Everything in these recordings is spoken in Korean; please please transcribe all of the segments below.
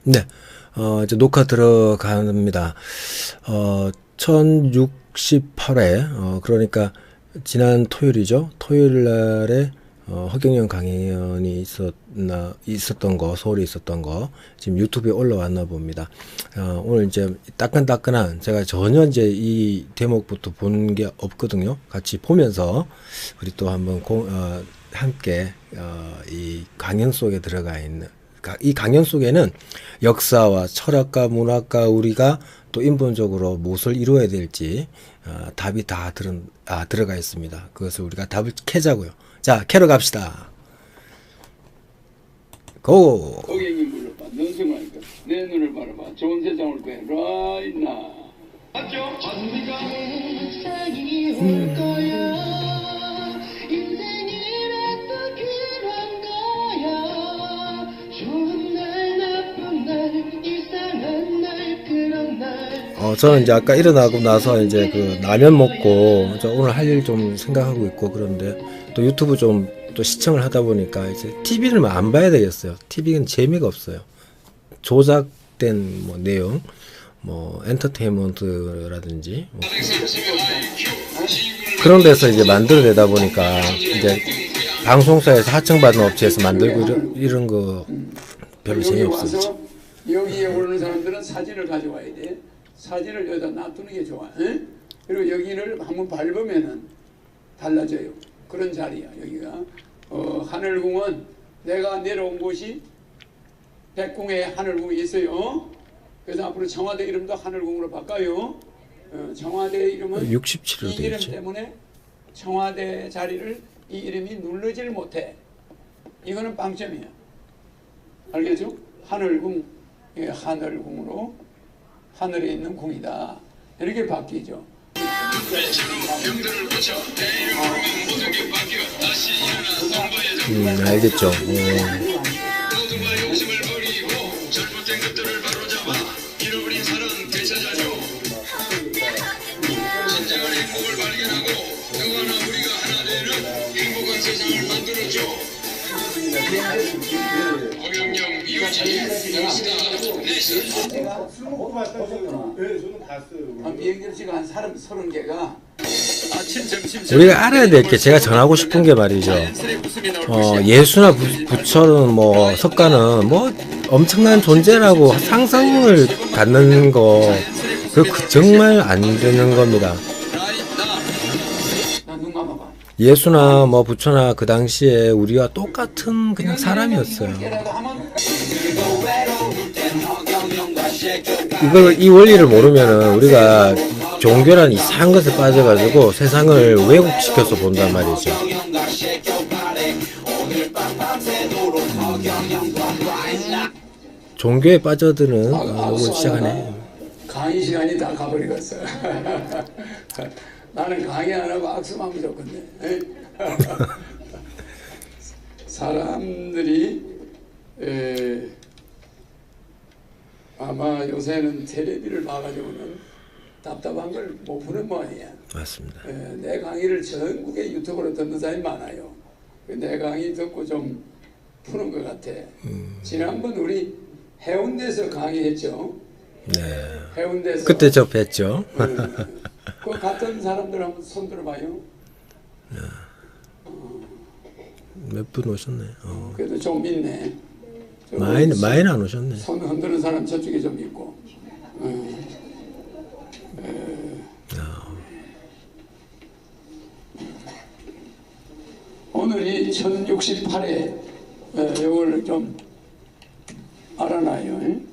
네, 이제 녹화 들어갑니다. 1068회, 그러니까 지난 토요일이죠. 토요일 날에 허경영 강연이 있었던 거, 서울에 있었던 거, 지금 유튜브에 올라왔나 봅니다. 오늘 이제 따끈따끈한, 제가 전혀 이제 이 대목부터 본 게 없거든요. 같이 보면서, 우리 또 한번 함께, 이 강연 속에 들어가 있는, 이 강연 속에는 역사와 철학과 문학과 우리가 또 인본적으로 무엇을 이루어야 될지 답이 다 들어가 있습니다. 그것을 우리가 답을 캐자고요. 자, 캐러 갑시다. 고! 고객님 불러봐. 눈승하니까 내 눈을 바라봐. 좋은 세상을 구해. 라이나. 맞죠? 맞습니까? 저는 이제 아까 일어나고 나서 이제 그 라면 먹고 오늘 할 일 좀 생각하고 있고, 그런데 또 유튜브 좀 또 시청을 하다 보니까 이제 TV를 안 봐야 되겠어요. TV는 재미가 없어요. 조작된 뭐 내용, 뭐 엔터테인먼트라든지 뭐 그런 데서 이제 만들어내다 보니까 이제 방송사에서 하청받은 업체에서 만들고 이런 거 별로 재미없어요. 여기에 오르는 사람들은 사진을 가져와야 돼. 사진을 여기다 놔두는 게 좋아. 에? 그리고 여기를 한번 밟으면은 달라져요. 그런 자리야 여기가. 하늘궁은 내가 내려온 곳이 백궁에 하늘궁이 있어요. 그래서 앞으로 청와대 이름도 하늘궁으로 바꿔요. 청와대 이름은 67로 이 이름 때문에 청와대 자리를 이 이름이 누르질 못해. 이거는 빵점이야. 알겠죠? 하늘궁, 하늘궁으로 하늘에 있는 궁이다. 이렇게 바뀌죠. 알겠죠. 비행기 시간 한 30개가 우리가 알아야 될 게, 제가 전하고 싶은 게 말이죠. 예수나 부처는 뭐 석가는 뭐 엄청난 존재라고 상상을 갖는 거, 그 정말 안 되는 겁니다. 예수나 뭐 부처나 그 당시에 우리와 똑같은 그냥 사람이었어요. 이 원리를 모르면은 우리가 종교란 이상한 것에 빠져가지고 세상을 왜곡시켜서 본단 말이죠. 종교에 빠져드는 이걸 시작하네. 강의 시간이 다 가버리겠어. 나는 강의 안 하고 악수만 무조건네. 사람들이 아마 요새는 텔레비를 봐가지고는 답답한 걸 못 푸는 모양이야. 맞습니다. 내 강의를 전국에 유튜브로 듣는 사람이 많아요. 내 강의 듣고 좀 푸는 것 같아. 지난번 우리 해운대에서 강의했죠. 네. 해운대에서 그때 저 뵀죠. 그 같은 사람들 한번 손 들어봐요. 몇 분 오셨네. 그래도 좀 있네. 많이는 안 오셨네. 손 흔드는 사람 저쪽에 좀 있고. 오늘이 1068회. 이걸 좀 알아놔요.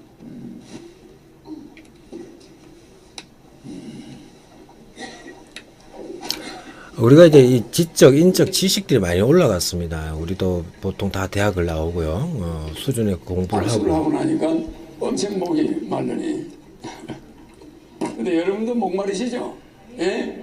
우리가 이제 이 지적, 인적 지식들이 많이 올라갔습니다. 우리도 보통 다 대학을 나오고요. 수준의 공부를 하고 나니까 엄청 목이 마르네. 근데 여러분도 목 마르시죠? 예?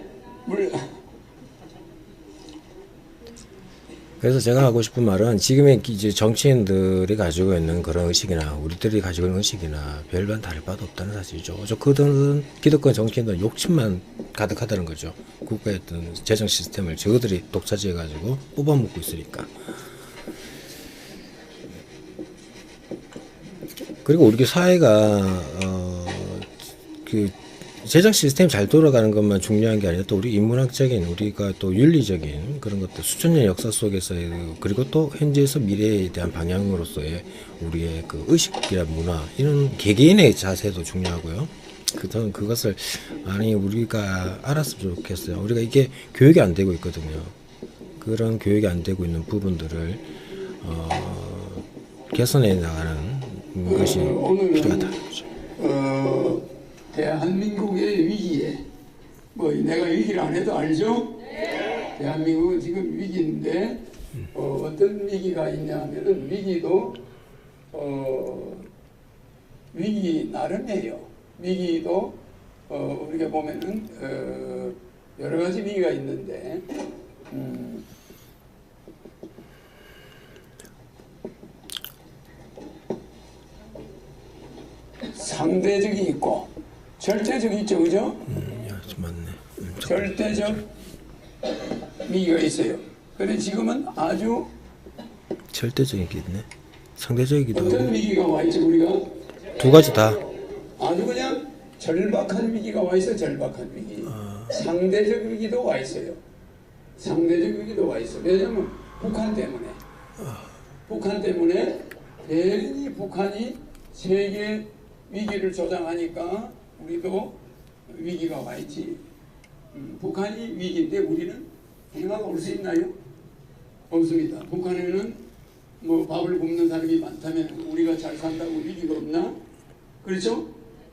그래서 제가 하고 싶은 말은, 지금의 이제 정치인들이 가지고 있는 그런 의식이나 우리들이 가지고 있는 의식이나 별반 다를 바도 없다는 사실이죠. 그들은 기득권 정치인들은 욕심만 가득하다는 거죠. 국가의 어떤 재정 시스템을 저들이 독차지해가지고 뽑아먹고 있으니까. 그리고 우리 사회가 그 제작 시스템이 잘 돌아가는 것만 중요한 게 아니라 또 우리 인문학적인 우리가 또 윤리적인 그런 것들 수천 년 역사 속에서의 그리고 또 현재에서 미래에 대한 방향으로서의 우리의 그 의식이나 문화 이런 개개인의 자세도 중요하고요. 저는 그것을 많이 우리가 알았으면 좋겠어요. 우리가 이게 교육이 안 되고 있거든요. 그런 교육이 안 되고 있는 부분들을 개선해 나가는 것이 필요하다. 대한민국의 위기에 뭐 내가 위기를 안 해도 알죠? 대한민국은 지금 위기인데 어떤 위기가 있냐면은 위기도 위기 나름이에요. 위기도 우리가 보면은 여러 가지 위기가 있는데 상대적이 있고 절대적이 있죠, 그죠? 맞네. 절대적 위기가 있어요. 그런데 지금은 아주 절대적인 게 있네. 상대적이기도 어떤 하고 위기가 와 있죠, 우리가? 두 가지 다. 아주 그냥 절박한 위기가 와 있어요. 절박한 위기. 상대적 위기도 와 있어요. 상대적 위기도 와 있어요. 왜냐하면 북한 때문에. 북한 때문에 괜히 북한이 세계 위기를 조장하니까 우리도 위기가 와 있지. 북한이 위기인데 우리는 해마가 올 수 있나요? 없습니다. 북한에는 뭐 밥을 굶는 사람이 많다면 우리가 잘 산다고 위기가 없나? 그렇죠?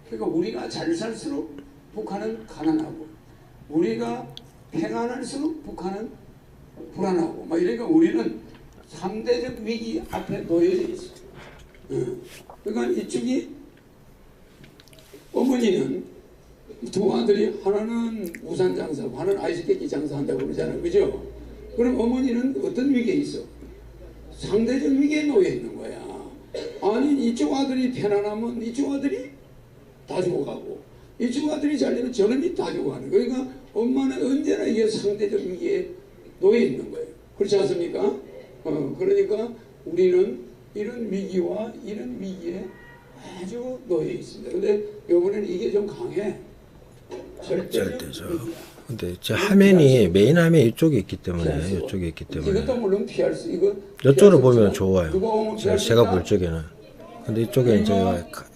그러니까 우리가 잘 살수록 북한은 가난하고 우리가 평안할수록 북한은 불안하고 막 이러니까 우리는 상대적 위기 앞에 놓여져 있어요. 그러니까 이쪽이 어머니는 두 아들이 하나는 우산 장사하고 하나는 아이스케이크 장사한다고 그러잖아요. 그죠? 그럼 어머니는 어떤 위기에 있어? 상대적 위기에 놓여 있는 거야. 아니 이쪽 아들이 편안하면 이쪽 아들이 다 죽어가고 이쪽 아들이 잘되면 저놈이 다 죽어가는 거예요. 그러니까 엄마는 언제나 이게 상대적 위기에 놓여 있는 거예요. 그렇지 않습니까? 그러니까 우리는 이런 위기와 이런 위기에 아주 놓여 있습니다. 근데 이번에는 이게 좀 강해. 절대죠. 근데 제 화면이 메인 화면 이쪽에 있기 때문에 이쪽에 있기 때문에 이것도 물론 피할 수 이거 이쪽으로 보면 좋아요. 제가 볼 적에는. 근데 이쪽에 이제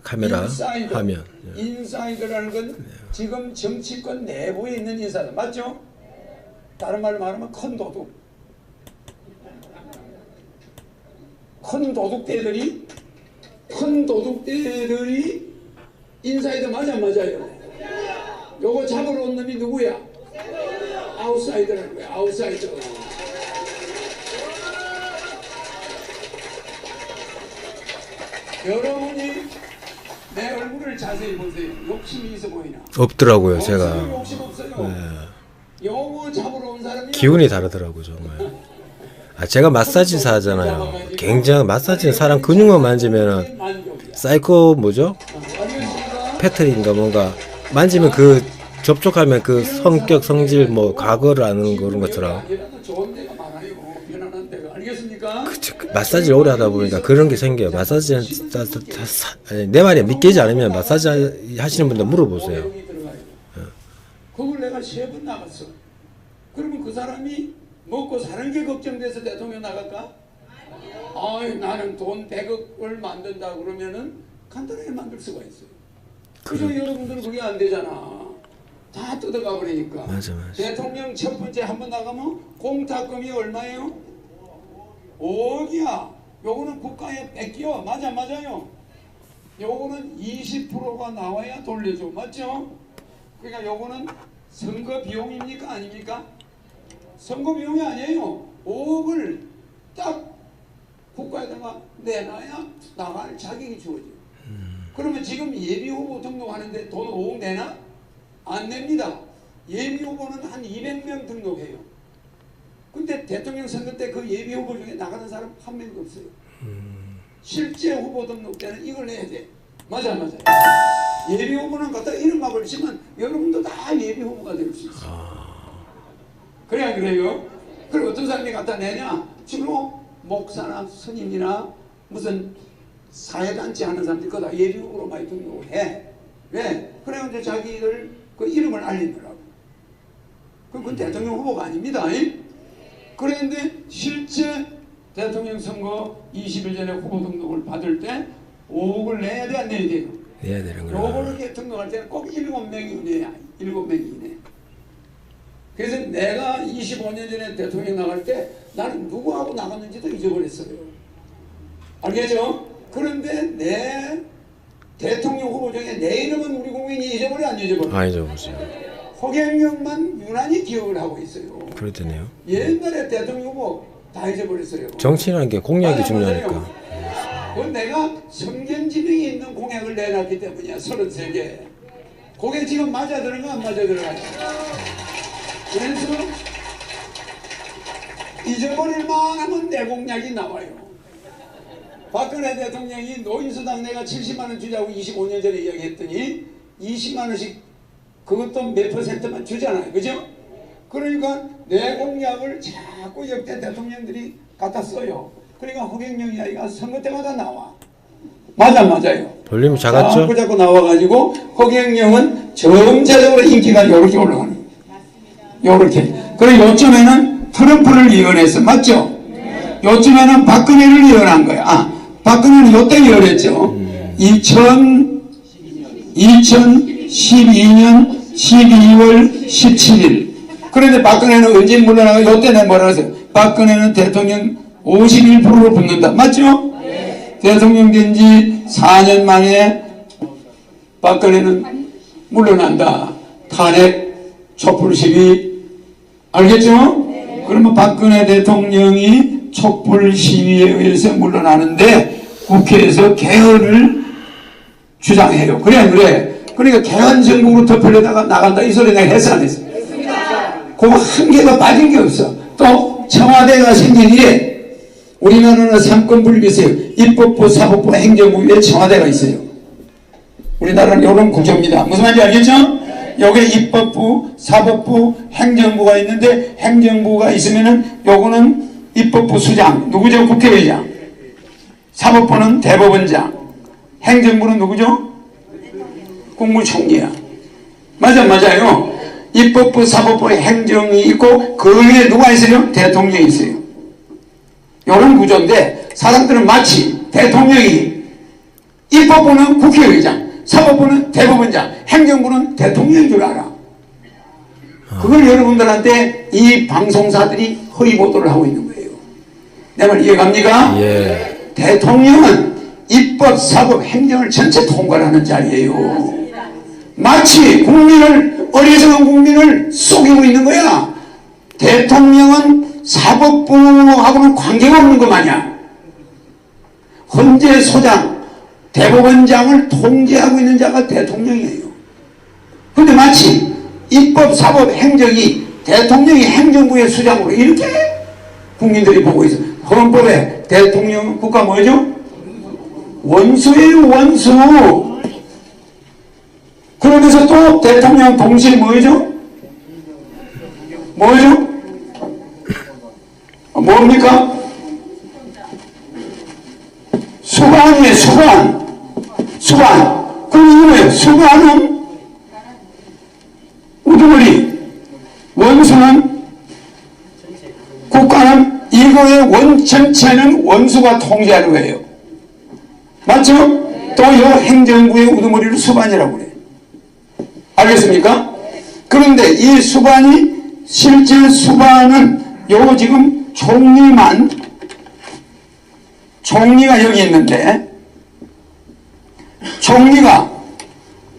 카메라 화면. 인사이드라는 건 지금 정치권 내부에 있는 인사다. 맞죠? 다른 말로 말하면 큰 도둑. 큰 도둑대들이 인사이드 맞아 맞아요. 요거 잡으러 온 놈이 누구야? 아웃사이더라는 거야. 아웃사이더. 여러분이 내 얼굴을 자세히 보세요. 욕심이 있어 보이나? 없더라고요, 제가. 욕심 없어요. 요거 잡으러 온 사람이 기운이 다르더라고요, 정말. 제가 마사지사 하잖아요. 굉장히 마사지는 사람 근육만 만지면은 사이코 뭐죠? 패트리인가 뭔가 만지면 그 접촉하면 그 성격 성질 뭐 과거를 아는 그런 것처럼. 좋은 데가 많아요. 편안한 데가. 알겠습니까? 그쵸. 마사지를 오래 하다 보니까 그런 게 생겨요. 마사지 내 말이 믿기지 않으면 마사지 하시는 분들 물어보세요. 그걸 내가 3번 나갔어. 그러면 그 사람이 먹고 사는 게 걱정돼서 대통령 나갈까? 아이 나는 돈 100억을 만든다 그러면은 간단하게 만들 수가 있어요. 그래서 여러분들은 그게 안 되잖아. 다 뜯어가 버리니까. 맞아. 대통령 첫 번째 한번 나가면 공탁금이 얼마예요? 5억이야. 요거는 국가에 뺏겨. 맞아요. 요거는 20%가 나와야 돌려줘. 맞죠? 그러니까 요거는 선거 비용입니까? 아닙니까? 선거 비용이 아니에요. 5억을 딱 국가에다가 내놔야 나갈 자격이 주어져요. 그러면 지금 예비후보 등록하는데 돈 5억 내나? 안 냅니다. 예비후보는 한 200명 등록해요. 근데 대통령 선거 때 그 예비후보 중에 나가는 사람 한 명도 없어요. 실제 후보 등록 때는 이걸 내야 돼. 맞아. 예비후보는 갖다 이름만 걸치면 여러분도 다 예비후보가 될 수 있어요. 그래야 그래요? 그리고 어떤 사람이 갖다 내냐? 주로 목사나 스님이나 무슨 사회단체 하는 사람들이 그거 다 예비국으로 많이 등록을 해. 왜? 그래 이제 자기들 그 이름을 알리느라고. 그건 대통령 후보가 아닙니다. 그런데 실제 대통령 선거 20일 전에 후보 등록을 받을 때 5억을 내야 돼, 안 내야 돼요? 내야 되는 거야. 요거를 이렇게 등록할 때는 꼭 7명이 이내야. 7명이 이내. 그래서 내가 25년 전에 대통령 나갈 때 나는 누구하고 나갔는지도 잊어버렸어요. 알겠죠? 그런데 내 대통령 후보 중에 내 이름은 우리 국민이 잊어버려, 안 잊어버려? 아, 잊어보세요. 허경영만 유난히 기억을 하고 있어요. 그렇다네요. 옛날에 대통령 후보 다 잊어버렸어요. 정치라는 게 공약이 맞아, 중요하니까. 맞아요. 그건 내가 성견지능이 있는 공약을 내놨기 때문이야. 33개. 그게 지금 맞아 들어가 안 맞아 들어가냐. 그래서 잊어버릴 만하면 내 공약이 나와요. 박근혜 대통령이 노인수당 내가 70만원 주자고 25년 전에 이야기했더니 20만원씩 그것도 몇 %만 주잖아요. 그죠? 그러니까 내 공약을 자꾸 역대 대통령들이 갖다 써요. 그러니까 허경영 이야기가 선거 때마다 나와. 맞아요. 볼륨이 작았죠? 자꾸 나와가지고 허경영은 점차적으로 인기가 요렇게 올라가는 거예요. 요렇게. 그리고 요쯤에는 트럼프를 이겨냈어. 맞죠? 요쯤에는 박근혜를 이겨낸 거야. 아, 박근혜는 요때 이겨냈죠. 2012년 12월 17일. 그런데 박근혜는 언제 물러나가? 요때 내가 뭐라 했어요? 박근혜는 대통령 51%를 붙는다. 맞죠? 대통령 된 지 4년 만에 박근혜는 물러난다. 탄핵 촛불 시위. 알겠죠? 그러면 박근혜 대통령이 촛불 시위에 의해서 물러나는데 국회에서 개헌을 주장해요. 그래 안 그래? 그러니까 개헌 정국으로 덮으려다가 나간다. 이 소리 내가 했어 안 했어? 그거 한 개가 빠진 게 없어. 또 청와대가 생긴 이래 우리나라는 삼권분립이 있어요. 입법부, 사법부, 행정부 위에 청와대가 있어요. 우리나라는 이런 구조입니다. 무슨 말인지 알겠죠? 여기에 입법부, 사법부, 행정부가 있는데 행정부가 있으면은 요거는 입법부 수장, 누구죠? 국회의장. 사법부는 대법원장. 행정부는 누구죠? 국무총리야. 맞아요. 입법부, 사법부, 행정이 있고 그 위에 누가 있어요? 대통령이 있어요. 이런 구조인데 사람들은 마치 대통령이 입법부는 국회의장, 사법부는 대법원장, 행정부는 대통령인 줄 알아. 그걸 여러분들한테 이 방송사들이 허위 보도를 하고 있는 거예요. 내 말 이해갑니까? 예. 대통령은 입법, 사법, 행정을 전체 통과하는 자리예요. 마치 국민을, 어리석은 국민을 속이고 있는 거야. 대통령은 사법부하고는 관계가 없는 것 마냥 헌재 소장, 대법원장을 통제하고 있는 자가 대통령이에요. 그런데 마치 입법, 사법, 행정이 대통령이 행정부의 수장으로 이렇게 국민들이 보고 있어요. 헌법에 대통령은 국가 뭐죠? 원수예요, 원수. 그러면서 또 대통령 동시에 뭐죠? 뭡니까? 수반이에요, 수반. 그럼 이거 뭐예요? 수반은 우두머리, 원수는 국가는 이거의 전체는 원수가 통제하는 거예요. 맞죠? 또 이 행정부의 우두머리를 수반이라고 그래요. 알겠습니까? 그런데 이 수반이 실제 수반은 요 지금 총리가 여기 있는데 총리가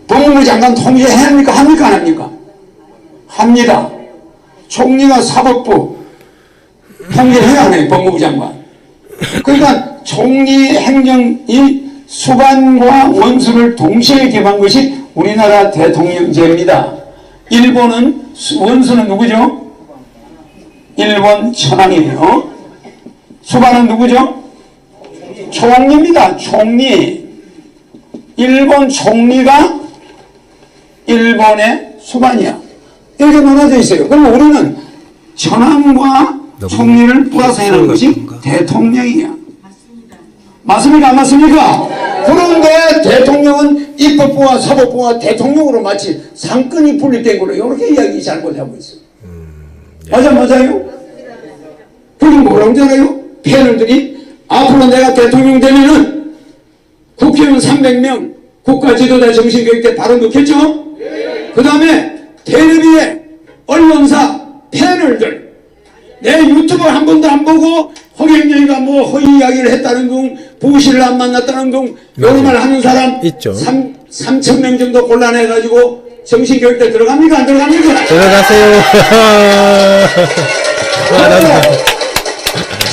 법무부 장관 통제해야 합니까? 합니까? 안 합니까? 합니다. 총리가 사법부 통제해야 하네요. 법무부 장관. 그러니까 총리 행정이 수반과 원수를 동시에 개방한 것이 우리나라 대통령제입니다. 일본은 원수는 누구죠? 일본 천황이에요. 수반은 누구죠? 총리입니다. 총리. 일본 총리가 일본의 수반이야. 이렇게 나눠져 있어요. 그럼 우리는 천황과 총리를 플러스 해놓은 것이 대통령이야. 맞습니까? 안 맞습니까? 그런데 대통령은 입법부와 사법부와 대통령으로 마치 상권이 분립된 걸로 이렇게 이야기 잘못하고 있어요. 맞아요? 그게 뭐라고 하잖아요? 패널들이 앞으로 내가 대통령 되면은 국회의원 300명 국가지도자 정신교육대 바로 넣겠죠? 그 다음에 텔레비에 언론사 패널들 내 유튜브 한 번도 안 보고 허경영이가 뭐 허위 이야기를 했다는 둥 부시를 안 만났다는 둥 이런 말 하는 사람 있죠. 3,000명 정도 곤란해가지고 정신교육대 들어갑니까? 안 들어갑니까? 들어가세요.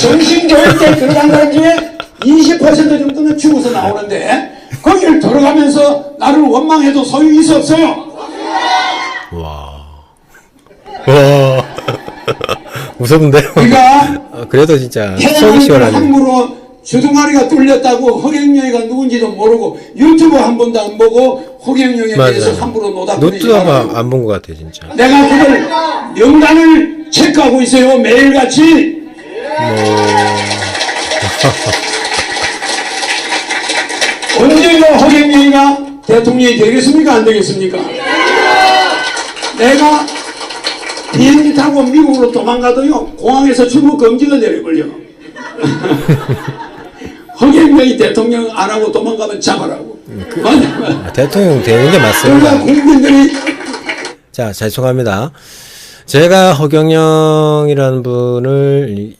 정신교육대 들어간 사람 중에 20% 정도는 죽어서 나오는데 거기를 들어가면서 나를 원망해도 소용이 있어 없어요? 와. 무섭는데요? 그러니까 그래도 진짜 속이 해당하는 시원하네. 함부로 주둥아리가 뚫렸다고 허경영이가 누군지도 모르고 유튜브 한 번도 안 보고 허경영에 대해서 함부로 노닥거리지 노트도 말고 안 본 것 같아 진짜. 내가 그걸 명단을 체크하고 있어요. 매일같이. 언젠가 허경영이가 대통령이 되겠습니까? 안 되겠습니까? 내가 비행기 타고 미국으로 도망가도요 공항에서 출국 금지가 내려버려. 허경영이 대통령 안 하고 도망가면 잡아라고. 맞아. 대통령 되는 게 맞습니다. 그러니까 국민들이 자, 죄송합니다. 제가 허경영이라는 분을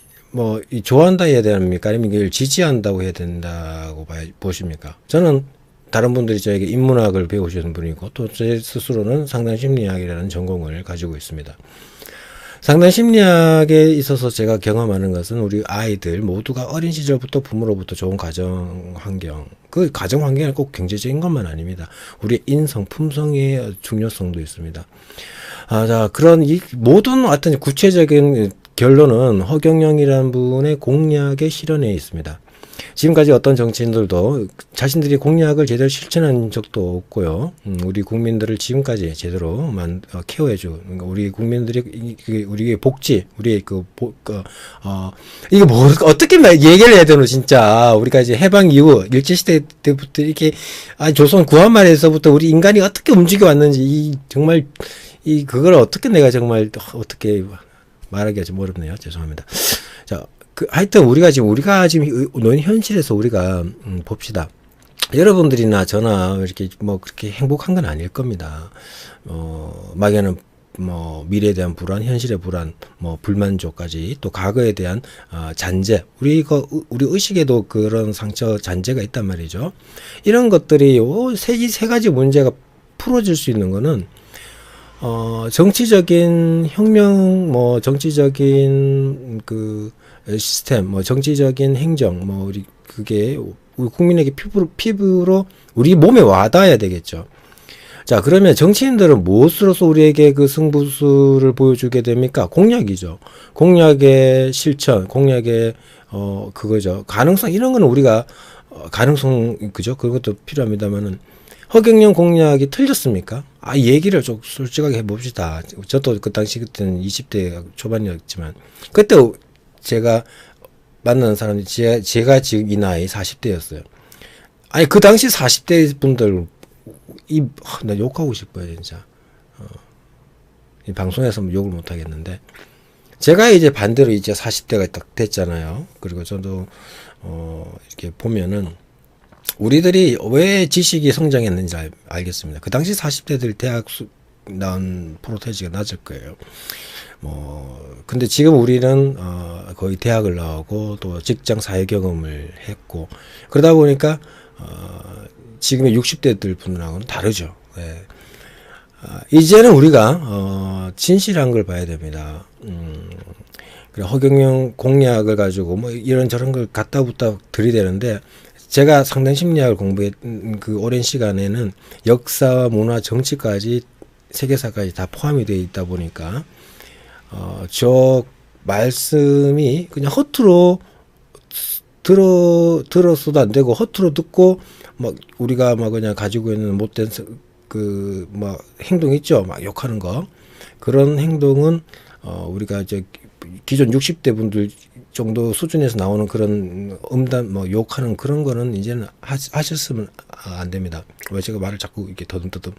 좋아한다 해야 됩니까? 아니면 이걸 지지한다고 해야 된다고 보십니까? 저는 다른 분들이 저에게 인문학을 배우시는 분이고 또 제 스스로는 상담심리학이라는 전공을 가지고 있습니다. 상담심리학에 있어서 제가 경험하는 것은 우리 아이들 모두가 어린 시절부터 부모로부터 좋은 가정 환경, 그 가정 환경은 꼭 경제적인 것만 아닙니다. 우리의 인성, 품성의 중요성도 있습니다. 자, 그런 이 모든 어떤 구체적인 결론은 허경영이라는 분의 공약의 실현에 있습니다. 지금까지 어떤 정치인들도 자신들이 공약을 제대로 실천한 적도 없고요. 우리 국민들을 지금까지 제대로 케어해줘. 그러니까 우리 국민들이 우리의 복지, 우리의 이게 뭐 어떻게 얘기를 해야 되노 진짜. 우리가 이제 해방 이후 일제시대 때부터 이렇게 조선 구한말에서부터 우리 인간이 어떻게 움직여 왔는지 정말 그걸 어떻게 내가 정말 어떻게 말하기가 좀 어렵네요. 죄송합니다. 자. 하여튼 우리가 지금 노인 현실에서 우리가 봅시다. 여러분들이나 저나 이렇게 그렇게 행복한 건 아닐 겁니다. 막연한 미래에 대한 불안, 현실의 불안, 불만족까지 또 과거에 대한 잔재, 우리 의식에도 그런 상처 잔재가 있단 말이죠. 이런 것들이 세 가지 문제가 풀어질 수 있는 거는 정치적인 혁명, 정치적인 시스템, 정치적인 행정, 그게 우리 국민에게 피부로 우리 몸에 와닿아야 되겠죠. 자, 그러면 정치인들은 무엇으로서 우리에게 그 승부수를 보여주게 됩니까? 공약이죠. 공약의 실천, 공약의, 그거죠. 가능성, 이런 거는 우리가, 가능성, 그죠? 그것도 필요합니다만은, 허경영 공약이 틀렸습니까? 얘기를 좀 솔직하게 해봅시다. 저도 그 당시 그때는 20대 초반이었지만, 그때 제가 만나는 사람이 제가 지금 이 나이 40대였어요. 아니, 그 당시 40대 분들, 나 욕하고 싶어요, 진짜. 이 방송에서 욕을 못 하겠는데. 제가 이제 반대로 이제 40대가 딱 됐잖아요. 그리고 저도, 이렇게 보면은, 우리들이 왜 지식이 성장했는지 알겠습니다. 그 당시 40대들 대학 나온 프로테지가 낮을 거예요. 근데 지금 우리는, 거의 대학을 나오고 또 직장 사회 경험을 했고, 그러다 보니까, 지금의 60대들 분들하고는 다르죠. 네. 이제는 우리가, 진실한 걸 봐야 됩니다. 허경영 공약을 가지고 이런저런 걸 갖다 붙다 들이대는데, 제가 상당 심리학을 공부했던 그 오랜 시간에는 역사와 문화, 정치까지, 세계사까지 다 포함이 되어 있다 보니까, 저 말씀이 그냥 허투루 들었어도 안 되고, 허투루 듣고, 우리가 그냥 가지고 있는 못된, 행동 있죠? 욕하는 거. 그런 행동은, 우리가 기존 60대 분들 정도 수준에서 나오는 그런 음담, 뭐 욕하는 그런 거는 이제는 하셨으면 안 됩니다. 왜 제가 말을 자꾸 이렇게 더듬더듬.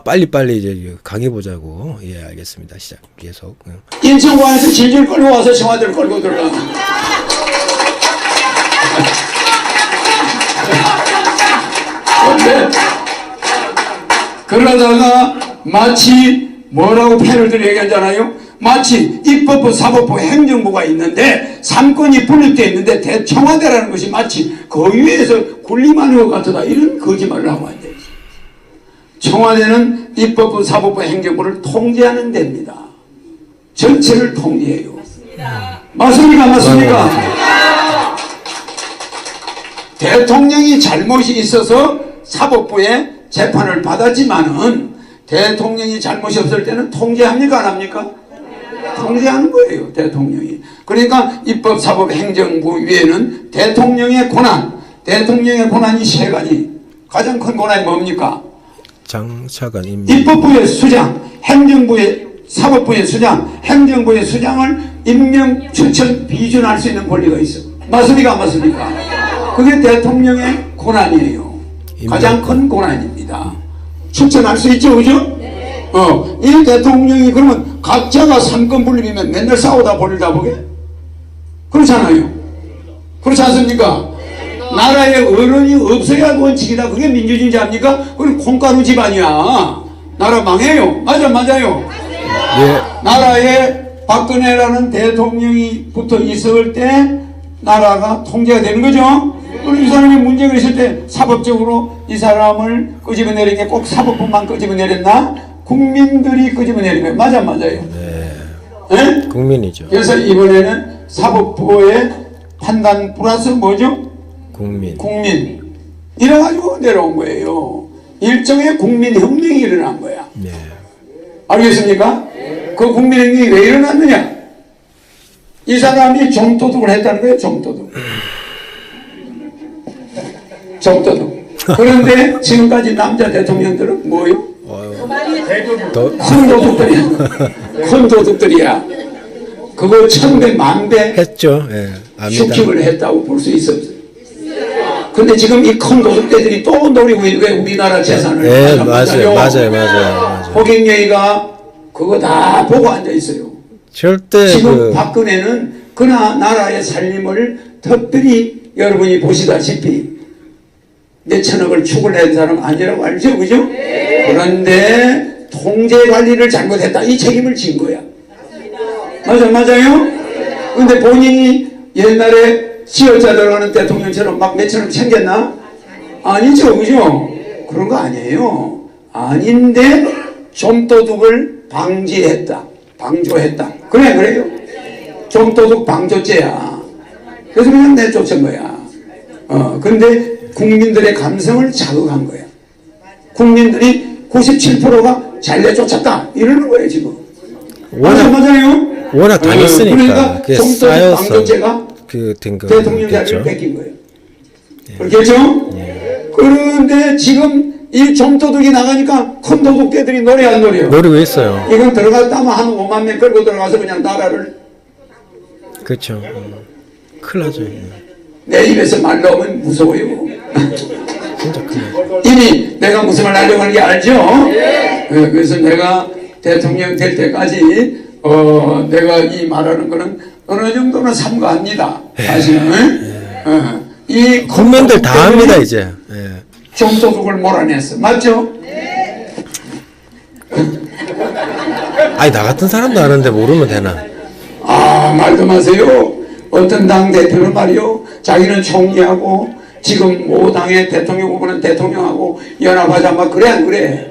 빨리빨리 이제 강해보자고. 예, 알겠습니다. 시작. 계속. 인천공항에서 질질 끌고 와서 청와대를 끌고 들어가. 그러다가 마치 뭐라고 패널들이 얘기하잖아요. 마치 입법부, 사법부, 행정부가 있는데 삼권이 분립되어 있는데 청와대라는 것이 마치 그 위에서 군림하는 것 같다, 이런 거짓말을 하고 앉아있어요. 청와대는 입법부, 사법부, 행정부를 통제하는 데입니다. 전체를 통제해요. 맞습니까? 맞습니까? 대통령이 잘못이 있어서 사법부에 재판을 받았지만은 대통령이 잘못이 없을 때는 통제합니까? 안 합니까? 통제하는 거예요, 대통령이. 그러니까 입법, 사법, 행정부 위에는 대통령의 권한이 세 가지. 가장 큰 권한이 뭡니까? 장차관 임명. 입법부의 수장, 행정부의, 사법부의 수장, 행정부의 수장을 임명, 추천, 비준할 수 있는 권리가 있어. 맞습니까? 안 맞습니까? 그게 대통령의 권한이에요. 가장 큰 권한입니다. 추천할 수 있죠, 그죠? 이 대통령이 그러면 각자가 삼권 분립이면 맨날 싸우다 버리다 보게? 그렇잖아요. 그렇지 않습니까? 나라에 어른이 없어야 원칙이다. 그게 민주주의자입니까? 그건 콩가루 집안이야. 나라 망해요. 맞아요. 예. 나라에 박근혜라는 대통령이 붙어 있을 때 나라가 통제가 되는 거죠. 그리고 이 사람이 문제가 있을 때 사법적으로 이 사람을 끄집어내린 게 꼭 사법부만 끄집어내렸나? 국민들이 끄집어내린 거예요. 맞아요. 네. 네? 국민이죠. 그래서 이번에는 사법부의 판단 플러스 뭐죠? 국민. 이래가지고 내려온 거예요. 일종의 국민혁명이 일어난 거야. 네. 알겠습니까? 그 국민혁명이 왜 일어났느냐? 이 사람이 종도둑을 했다는 거예요. 종도둑. 그런데 지금까지 남자 대통령들은 뭐요? 큰 도둑들이야. 그거 천배 만배 했죠. 예. 슈킹을 했다고 볼 수 있어요. 근데 지금 이 큰 도둑들이 또 노리고 있는 거예요. 우리나라 재산을. 예, 맞아요. 호갱영이가 그거 다 보고 앉아 있어요. 절대 지금 박근혜는 그나 나라의 살림을 특별히 여러분이 보시다시피 몇천억을 추구를 한 사람 아니라고 알죠, 그죠? 그런데 통제 관리를 잘못했다, 이 책임을 진 거야. 맞아요? 근데 본인이 옛날에 시어자 들어가는 대통령처럼 막 몇천억 챙겼나? 아니죠, 그죠? 그런 거 아니에요. 아닌데 좀도둑을 방조했다. 그래요. 좀도둑 방조죄야. 그래서 그냥 내쫓은 거야. 근데 국민들의 감성을 자극한 거야. 국민들이 97%가 잘 내쫓았다 이러는 거예요 지금. 맞아요. 워낙 당했으니까. 그러니까 그게 좀도둑 방조죄가 대통령 자리를 뺏긴 거예요. 그렇겠죠? 그런데 지금 이 좀도둑이 나가니까 큰 도둑개들이 노래 안 노래요? 노리고 있어요. 이건 들어갔다 하면 한 5만 명 끌고 들어가서 그냥 나라를. 그렇죠. 큰일 나죠. 내 입에서 말 나오면 무서워요. 진짜 큰일 나죠. 이미 내가 무슨 말 하려고 하는 게 알죠? 그래서 내가 대통령 될 때까지 내가 이 말하는 거는 어느 정도는 삼가합니다. 사실은. 이 국민들 다 합니다 이제. 좀도둑을 몰아냈어. 맞죠? 아니 나 같은 사람도 아는데 모르면 되나? 말도 마세요. 어떤 당 대표는 말이요, 자기는 총리하고 지금 5당의 대통령 후보는 대통령하고 연합하자 막 그래 안 그래?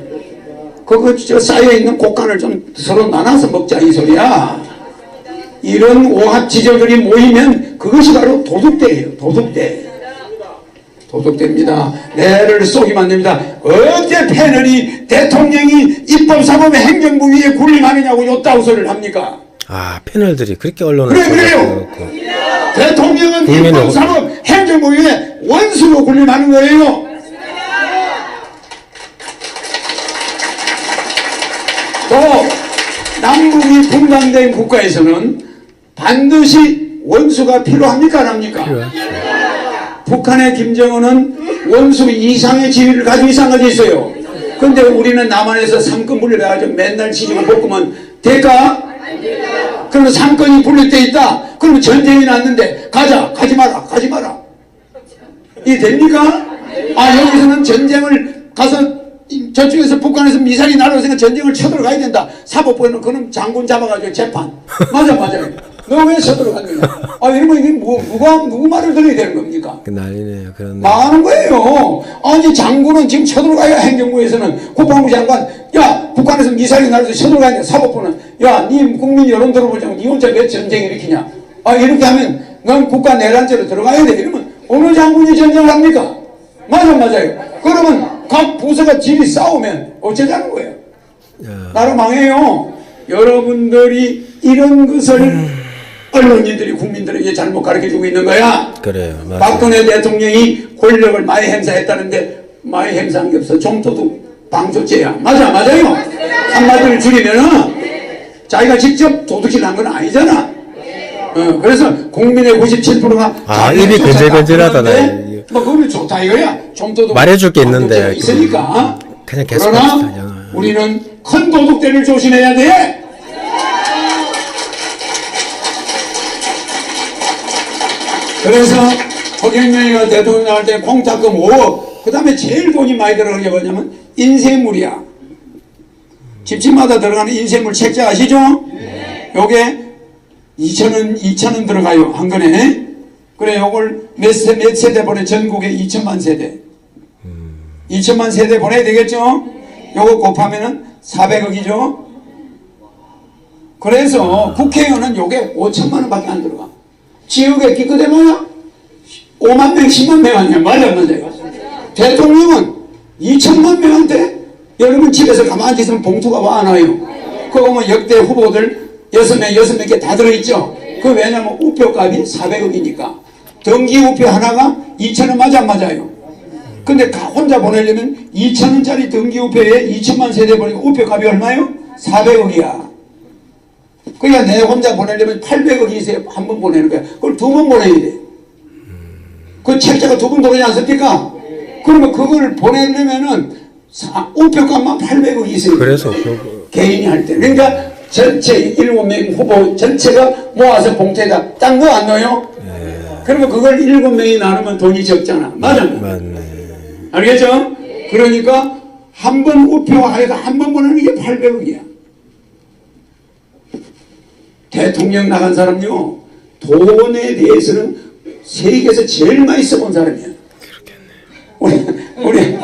그거 저 쌓여있는 곡간을 좀 서로 나눠서 먹자 이 소리야. 이런 오합 지저들이 모이면 그것이 바로 도둑대예요. 도둑대입니다. 내를 쏘기만 됩니다. 어째 패널이 대통령이 입법사법의 행정부 위에 군림하느냐고 요따구 소리를 합니까? 패널들이 그렇게 언론을 그래요. 대통령은 입법사법 행정부 위에 원수로 군림하는 거예요. 또 남북이 분단된 국가에서는 반드시 원수가 필요합니까 안 합니까? 북한의 김정은은 원수 이상의 지위를 가지고 있는 것이 있어요. 근데 우리는 남한에서 삼권 분립해가지고 맨날 지지고 볶으면 될까? 그러면 삼권이 분립돼 있다. 그러면 전쟁이 났는데 가지 마라. 이게 됩니까? 아, 여기서는 전쟁을 가서 저쪽에서 북한에서 미사일이 날아오니까 전쟁을 쳐들어가야 된다. 사법부에는 그놈 장군 잡아가지고 재판. 맞아요. 너 왜 쳐들어갔느냐? 아, 이러면 이게 누구 말을 들어야 되는 겁니까? 난리네요. 그런데 망하는 거예요. 아니, 장군은 지금 쳐들어가야 행정부에서는 국방부 장관, 야, 북한에서 미사일이 날아서 쳐들어가야 돼. 사법부는, 야, 니 국민 여론 들어보자고 니 혼자 왜 전쟁 일으키냐? 아, 이렇게 하면 넌 국가 내란죄로 들어가야 돼. 이러면 어느 장군이 전쟁을 합니까? 맞아요. 그러면 각 부서가 질이 싸우면 어쩌자는 거예요? 나라 망해요. 여러분들이 이런 것을 언론인들이 국민들에게 잘못 가르쳐주고 있는 거야. 그래요. 맞아요. 박근혜 대통령이 권력을 많이 행사했다는데 많이 행사한 게 없어. 좀도둑 방조죄야. 맞아요. 한마디를 줄이면은 자기가 직접 도둑질 한 건 아니잖아. 그래서 국민의 97%가 입이 근질근질하다. 뭐 그건 좋다 이거야. 좀도둑 말해줄 게 있는데 있으니까. 그냥 계속 그러나 우리는 큰 도둑들을 조심해야 돼. 그래서 허경영이가 대통령 나올 때 공탁금 5억, 그 다음에 제일 돈이 많이 들어가는 게 뭐냐면 인쇄물이야. 집집마다 들어가는 인쇄물 책자 아시죠? 요게 2,000원 들어가요, 한 건에. 그래, 요걸 몇 세대 보내, 전국에 2천만 세대. 2천만 세대 보내야 되겠죠? 요거 곱하면은 400억이죠? 그래서 국회의원은 요게 5천만 원밖에 안 들어가. 지역에 기껏해 뭐야? 5만 명, 10만 명 아니야. 맞아요. 대통령은 2천만 명한테 여러분 집에서 가만히 있으면 봉투가 와 안 와요? 그거 보면 역대 후보들 6명 다 들어있죠? 그 왜냐면 우표값이 400억이니까. 등기 우표 하나가 2천원 맞아 안 맞아요? 근데 혼자 보내려면 2천원짜리 등기 우표에 2천만 세대 보내고 우표값이 얼마요? 400억이야. 그러니까 내 혼자 보내려면 800억이 있어야 한 번 보내는 거야. 그걸 2번 보내야 돼. 그 책자가 2번 들어오지 않습니까? 그러면 그걸 보내려면은 우표값만 800억이 있어야 돼. 그래서 개인이 할 때. 그러니까 전체 7명 후보 전체가 모아서 봉투에다 딱 넣어 안 넣어요? 그러면 그걸 7명이 나누면 돈이 적잖아. 맞네. 알겠죠? 그러니까 한 번 우표하여서 한 번 보내는 게 800억이야. 대통령 나간 사람요, 돈에 대해서는 세계에서 제일 많이 써본 사람이야. 우리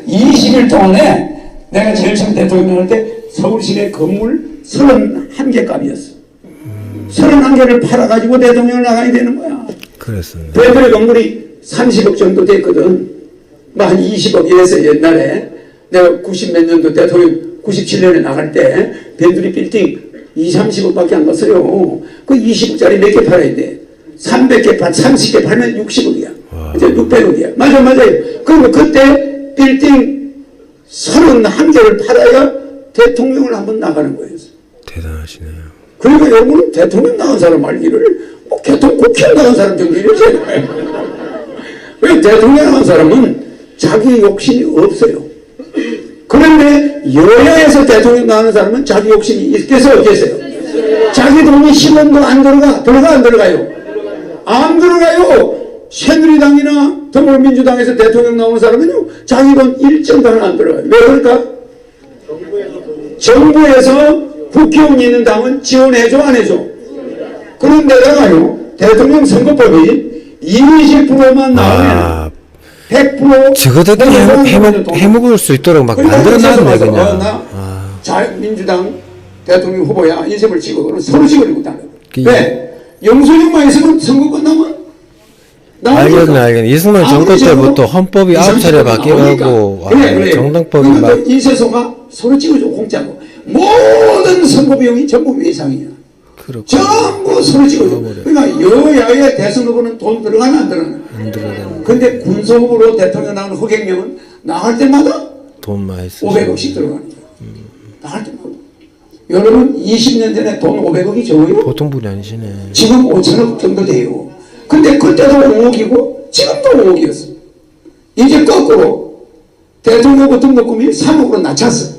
20일 동안에 내가 제일 처음 대통령 할 때 서울시내 건물 31개 값이었어. 31개를 팔아가지고 대통령을 나가야 되는 거야. 그랬습니다. 배터리 건물이 30억 정도 됐거든. 뭐 한 20억 이래서 옛날에 내가 90 몇 년도 대통령 97년에 나갈 때 배터리 빌딩 20, 30억밖에 안 갔어요. 그 20억짜리 몇 개 팔아야 돼. 300개 30개 팔면 60억이야. 이제 600억이야. 맞아요. 그러면 그때 빌딩 31개를 팔아야 대통령을 한번 나가는 거예요. 대단하시네요. 그러니까 여러분은 대통령 나간 사람 알기를 국회의원 나간 사람 정도 이러지 않아요. 왜 대통령 나간 사람은 자기 욕심이 없어요. 그런데 여야에서 대통령 나가는 사람은 자기 욕심이 있겠어요, 없겠어요? 자기 돈이 10원도 안 들어가 안 들어가요? 안 들어가요. 새누리당이나 더불어민주당에서 대통령 나오는 사람은요, 자기 돈 1점도 하나 안 들어가요. 왜 그럴까? 정부에서 국회의원이 있는 당은 지원해줘 안 해줘? 그런데다가요, 대통령 선거법이 20%만 나오면 100% 저거도 해먹을 수 있도록 막 만들어놨네 그냥. 자유민주당 대통령 후보야 인쇄물 찍어. 그럼 서로 찍어리고 다녀. 왜? 영수증만 있으면 선거 끝나면 알겠네. 이승만 정권 때부터 헌법이 9차례 바뀌고 정당법이 막 인쇄소가 서로 찍어줘 공짜로. 모든 선거 비용이 전부 외상이야. 전부 서로 찍어줘. 그러니까 여야의 대선 후보는 돈 들어가나 안 들어가나? 안 들어가나. 근데 군소 후보로 대통령 나오는 허경영은 나갈 때마다 돈 많이 쓰고 500억씩 들어가는 거야. 나갈 때마다. 여러분 20년 전에 돈 500억이 적어요? 보통 분이 아니시네. 지금 5천억 정도 돼요. 근데 그때도 5억이고 지금도 5억이었어. 이제 거꾸로 대통령 등록금이 3억으로 낮췄어.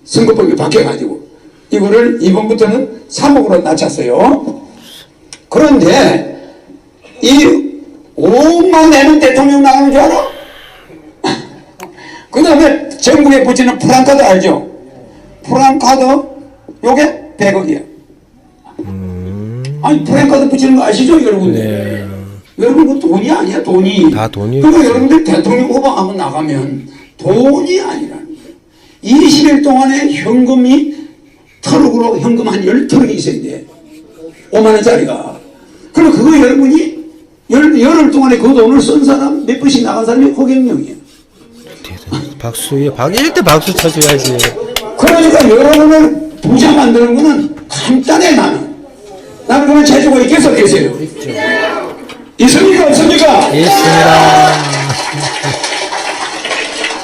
선거법이 바뀌어가지고 이거를 이번부터는 3억으로 낮췄어요. 그런데 이 5억만 내는 대통령 나가는 줄 알아? 그 다음에 정부에 붙이는 프랑카드 알죠? 프랑카드 요게 100억이야. 아니 프랑카드 붙이는 거 아시죠 여러분들? 네. 여러분 그 돈이 아니야 돈이. 다 돈이. 그러니까 여러분들 대통령 후보 한번 나가면 돈이 아니라는 거예요. 20일 동안에 현금이 트럭으로 현금 한 10트럭이 있어야 돼. 5만 원짜리가. 그럼 그거 여러분이 열흘 동안에 그 돈을 쓴 사람 몇 번씩 나간 사람이 허경영이에요. 박수, 1대 박수 쳐줘야지. 그러니까 여러분을 부자 만드는 거는 간단해 나는. 나는 그런 재주가 있겠어 없겠어요? 있습니까 없습니까? 있습니다.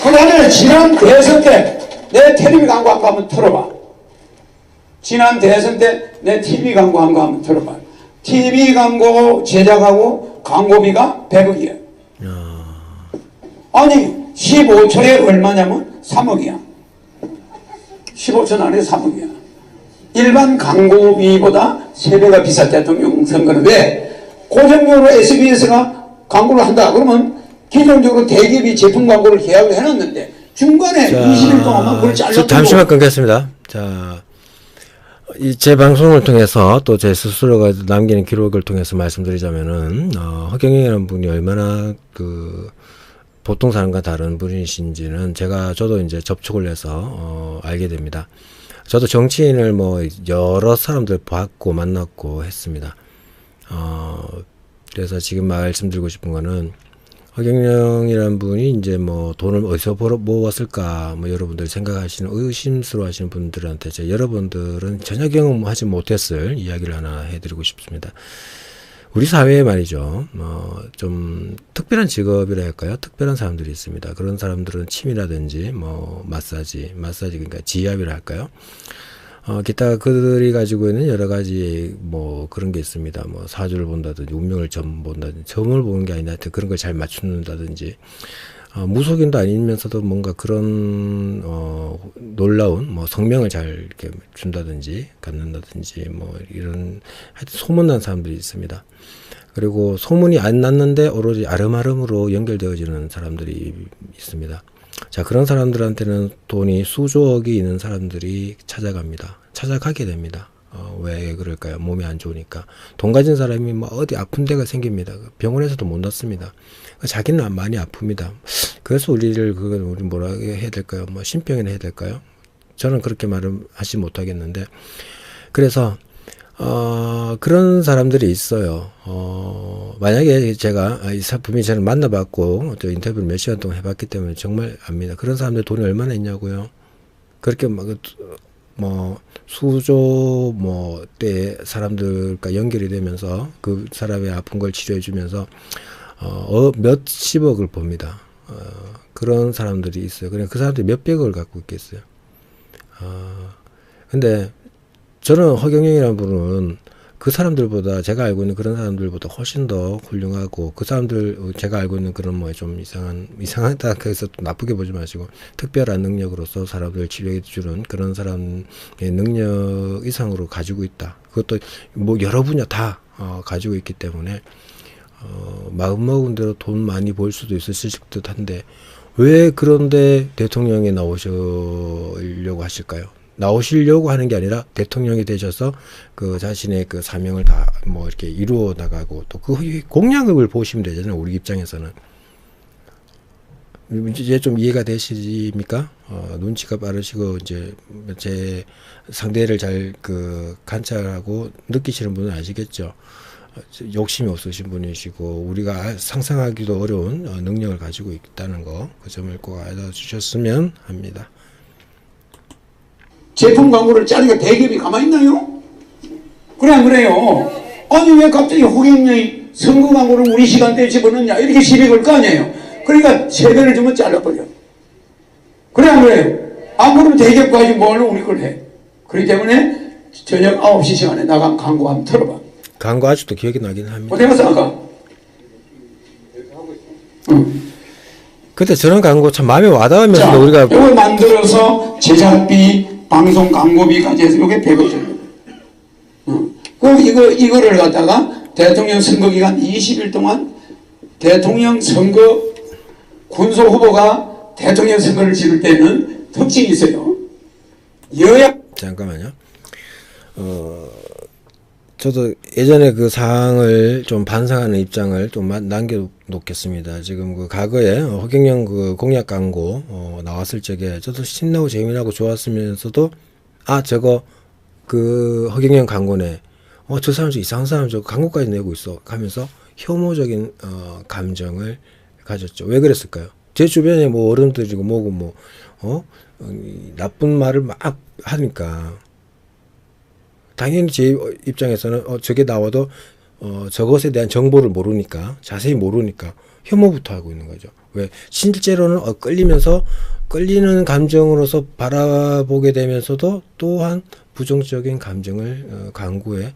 그 다음에 지난 대선 때 내 텔레비 광고 한 거 한번 틀어봐. 지난 대선 때 내 TV 광고 한 거 한번 틀어봐. TV 광고 제작하고 광고비가 100억이야. 아니 15초에 얼마냐면 3억이야. 15초 안에 3억이야. 일반 광고비보다 3배가 비쌀 대통령 선거는 왜? 고정적으로 SBS가 광고를 한다. 그러면 기존적으로 대기업이 제품 광고를 계약을 해놨는데 중간에 20일 동안만 그걸 잘라주고. 잠시만 끊겠습니다. 자, 제 방송을 통해서 또 제 스스로가 남기는 기록을 통해서 말씀드리자면은 허경영이라는 분이 얼마나 보통 사람과 다른 분이신지는 저도 이제 접촉을 해서 알게 됩니다. 저도 정치인을 뭐 여러 사람들 봤고 만났고 했습니다. 그래서 지금 말씀드리고 싶은 거는 허경영이라는 분이 이제 뭐 돈을 어디서 모았을까 뭐 여러분들이 생각하시는 의심스러워 하시는 분들한테 여러분들은 전혀 경험하지 못했을 이야기를 하나 해드리고 싶습니다. 우리 사회에 말이죠, 좀 특별한 직업이라 할까요? 특별한 사람들이 있습니다. 그런 사람들은 침이라든지 마사지 그러니까 지압이라 할까요? 기타 그들이 가지고 있는 여러 가지 그런 게 있습니다. 사주를 본다든지 운명을 점 본다든지, 점을 보는 게 아니라 하여튼 그런 걸 잘 맞춘다든지, 무속인도 아니면서도 뭔가 그런 놀라운 성명을 잘 이렇게 준다든지 갖는다든지 이런 하여튼 소문난 사람들이 있습니다. 그리고 소문이 안 났는데 오로지 아름아름으로 연결되어지는 사람들이 있습니다. 자, 그런 사람들한테는 돈이 수조억이 있는 사람들이 찾아가게 됩니다. 왜 그럴까요? 몸이 안 좋으니까. 돈 가진 사람이 어디 아픈 데가 생깁니다. 병원에서도 못 낫습니다. 자기는 많이 아픕니다. 그래서 우리 뭐라 해야 될까요? 신병이나 해야 될까요? 저는 그렇게 말은 하지 못하겠는데, 그래서 그런 사람들이 있어요. 만약에 제가 이 분명히 저는 만나봤고 또 인터뷰를 몇 시간 동안 해봤기 때문에 정말 압니다. 그런 사람들 돈이 얼마나 있냐고요. 그렇게 수조 때 사람들과 연결이 되면서 그 사람의 아픈 걸 치료해 주면서 몇십억을 봅니다. 그런 사람들이 있어요. 그냥 그 사람들이 몇백억을 갖고 있겠어요. 근데 저는 허경영이라는 분은 그 사람들보다, 제가 알고 있는 그런 사람들보다 훨씬 더 훌륭하고, 그 사람들, 제가 알고 있는 그런 좀 이상하다 해서 나쁘게 보지 마시고, 특별한 능력으로서 사람들을 치료해 주는 그런 사람의 능력 이상으로 가지고 있다. 그것도 여러 분야 다 가지고 있기 때문에 마음먹은 대로 돈 많이 벌 수도 있으실 듯 한데, 왜 그런데 대통령에 나오시려고 하실까요? 나오시려고 하는 게 아니라 대통령이 되셔서 그 자신의 그 사명을 다 이렇게 이루어 나가고, 또 그 공약을 보시면 되잖아요. 우리 입장에서는. 이제 좀 이해가 되십니까? 눈치가 빠르시고 이제 제 상대를 잘 관찰하고 느끼시는 분은 아시겠죠. 욕심이 없으신 분이시고 우리가 상상하기도 어려운 능력을 가지고 있다는 거, 그 점을 꼭 알아주셨으면 합니다. 제품 광고를 짜니까 대기업이 가만히 있나요? 그래 안 그래요? 아니 왜 갑자기 허경영이 선거 광고를 우리 시간대에 집어넣냐 이렇게 시비 걸 거 아니에요. 그러니까 세배를 주면 잘라버려. 그래 안 그래요? 안 그러면 대기업까지 뭘로 우리 걸 해. 그렇기 때문에 저녁 9시 시간에 나간 광고 한번 틀어봐. 광고 아직도 기억이 나긴 합니다. 어디 갔어 아까? 응. 그때 저런 광고 참 마음에 와닿으면서도 자, 우리가 이걸 만들어서 제작비, 방송 광고비까지 해서 이게 100억 정도. 그럼 이거를 갖다가 대통령 선거 기간 20일 동안 대통령 선거 군소 후보가 대통령 선거를 치를 때는 특징이 있어요. 여야 잠깐만요. 저도 예전에 그 사항을 좀 반성하는 입장을 좀 남겨놓겠습니다. 지금 그 과거에 허경영 그 공약 광고 나왔을 적에 저도 신나고 재미나고 좋았으면서도 저거 그 허경영 광고네. 저 사람 저 이상한 사람 저 광고까지 내고 있어 하면서 혐오적인 감정을 가졌죠. 왜 그랬을까요? 제 주변에 뭐 어른들이고 뭐고 뭐 나쁜 말을 막 하니까 당연히 제 입장에서는 저게 나와도 저것에 대한 정보를 모르니까 자세히 모르니까 혐오부터 하고 있는 거죠. 왜 실제로는 끌리면서 끌리는 감정으로서 바라보게 되면서도 또한 부정적인 감정을 광고에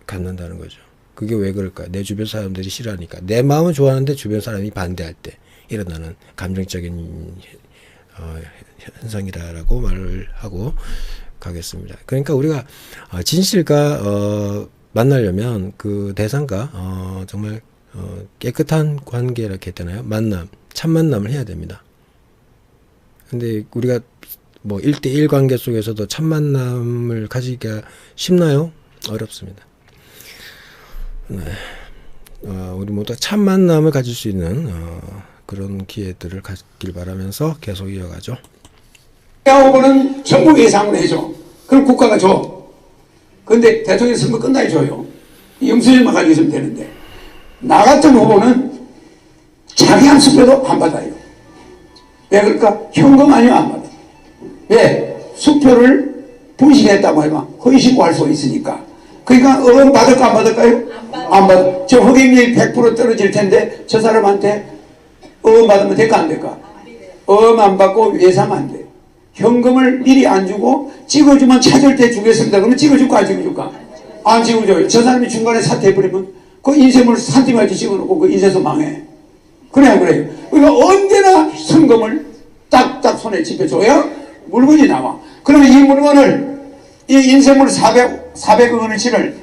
갖는다는 거죠. 그게 왜 그럴까? 내 주변 사람들이 싫어하니까. 내 마음은 좋아하는데 주변 사람이 반대할 때 일어나는 감정적인 현상이라고 말을 하고 가겠습니다. 그러니까 우리가 진실과 만나려면 그 대상과 정말 깨끗한 관계라고 했잖아요. 만남, 참 만남을 해야 됩니다. 근데 우리가 뭐 1대1 관계 속에서도 참 만남을 가지기가 쉽나요? 어렵습니다. 네. 우리 모두 참 만남을 가질 수 있는 그런 기회들을 갖길 바라면서 계속 이어가죠. 후보는 정부 예상을 해줘. 그럼 국가가 줘. 그런데 대통령 선거 끝나야 줘요. 영수증만 가지고 있으면 되는데 나 같은 후보는 자기 한 수표도 안 받아요. 왜 그럴까? 현금 아니면 안 받아. 왜? 수표를 분실했다고 해봐 허위신고할 수 있으니까. 그러니까 받을까 안 받을까요? 안 받아. 저 허경영이 100% 떨어질 텐데 저 사람한테 받으면 될까 안 될까? 안 받고 외상 안 돼. 현금을 미리 안 주고 찍어주면 찾을 때 주겠습니다. 그러면 찍어줄까 안 찍어줄까? 안 찍어줘요. 저 사람이 중간에 사퇴해버리면 그 인쇄물 산티미터 찍어놓고 그 인쇄소 망해. 그래요. 그러니까 언제나 현금을 딱딱 손에 집혀줘야 물건이 나와. 그러면 이 물건을 이 인쇄물 400억 원어치를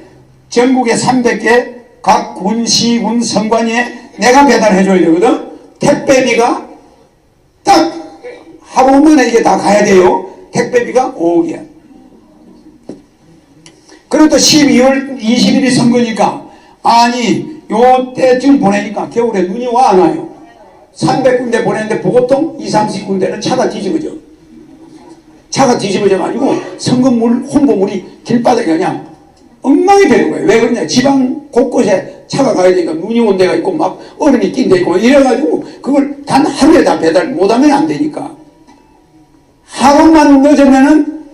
전국에 300개 각 군, 시군, 선관위에 내가 배달해줘야 되거든. 택배비가 딱 하루 만에 이게 다 가야 돼요. 택배비가 5억이야. 그래도 12월 20일이 선거니까 아니 요때쯤 보내니까 겨울에 눈이 와 안 와요. 300군데 보냈는데 보통 20-30군데는 차가 뒤집어져. 차가 뒤집어져 가지고 선거물 홍보물이 길바닥에 그냥 엉망이 되는 거예요. 왜 그러냐? 지방 곳곳에 차가 가야 되니까 눈이 온 데가 있고 막 얼음이 낀 데 있고 이래가지고 그걸 단 하루에 다 배달 못하면 안 되니까 하루만 늦으면은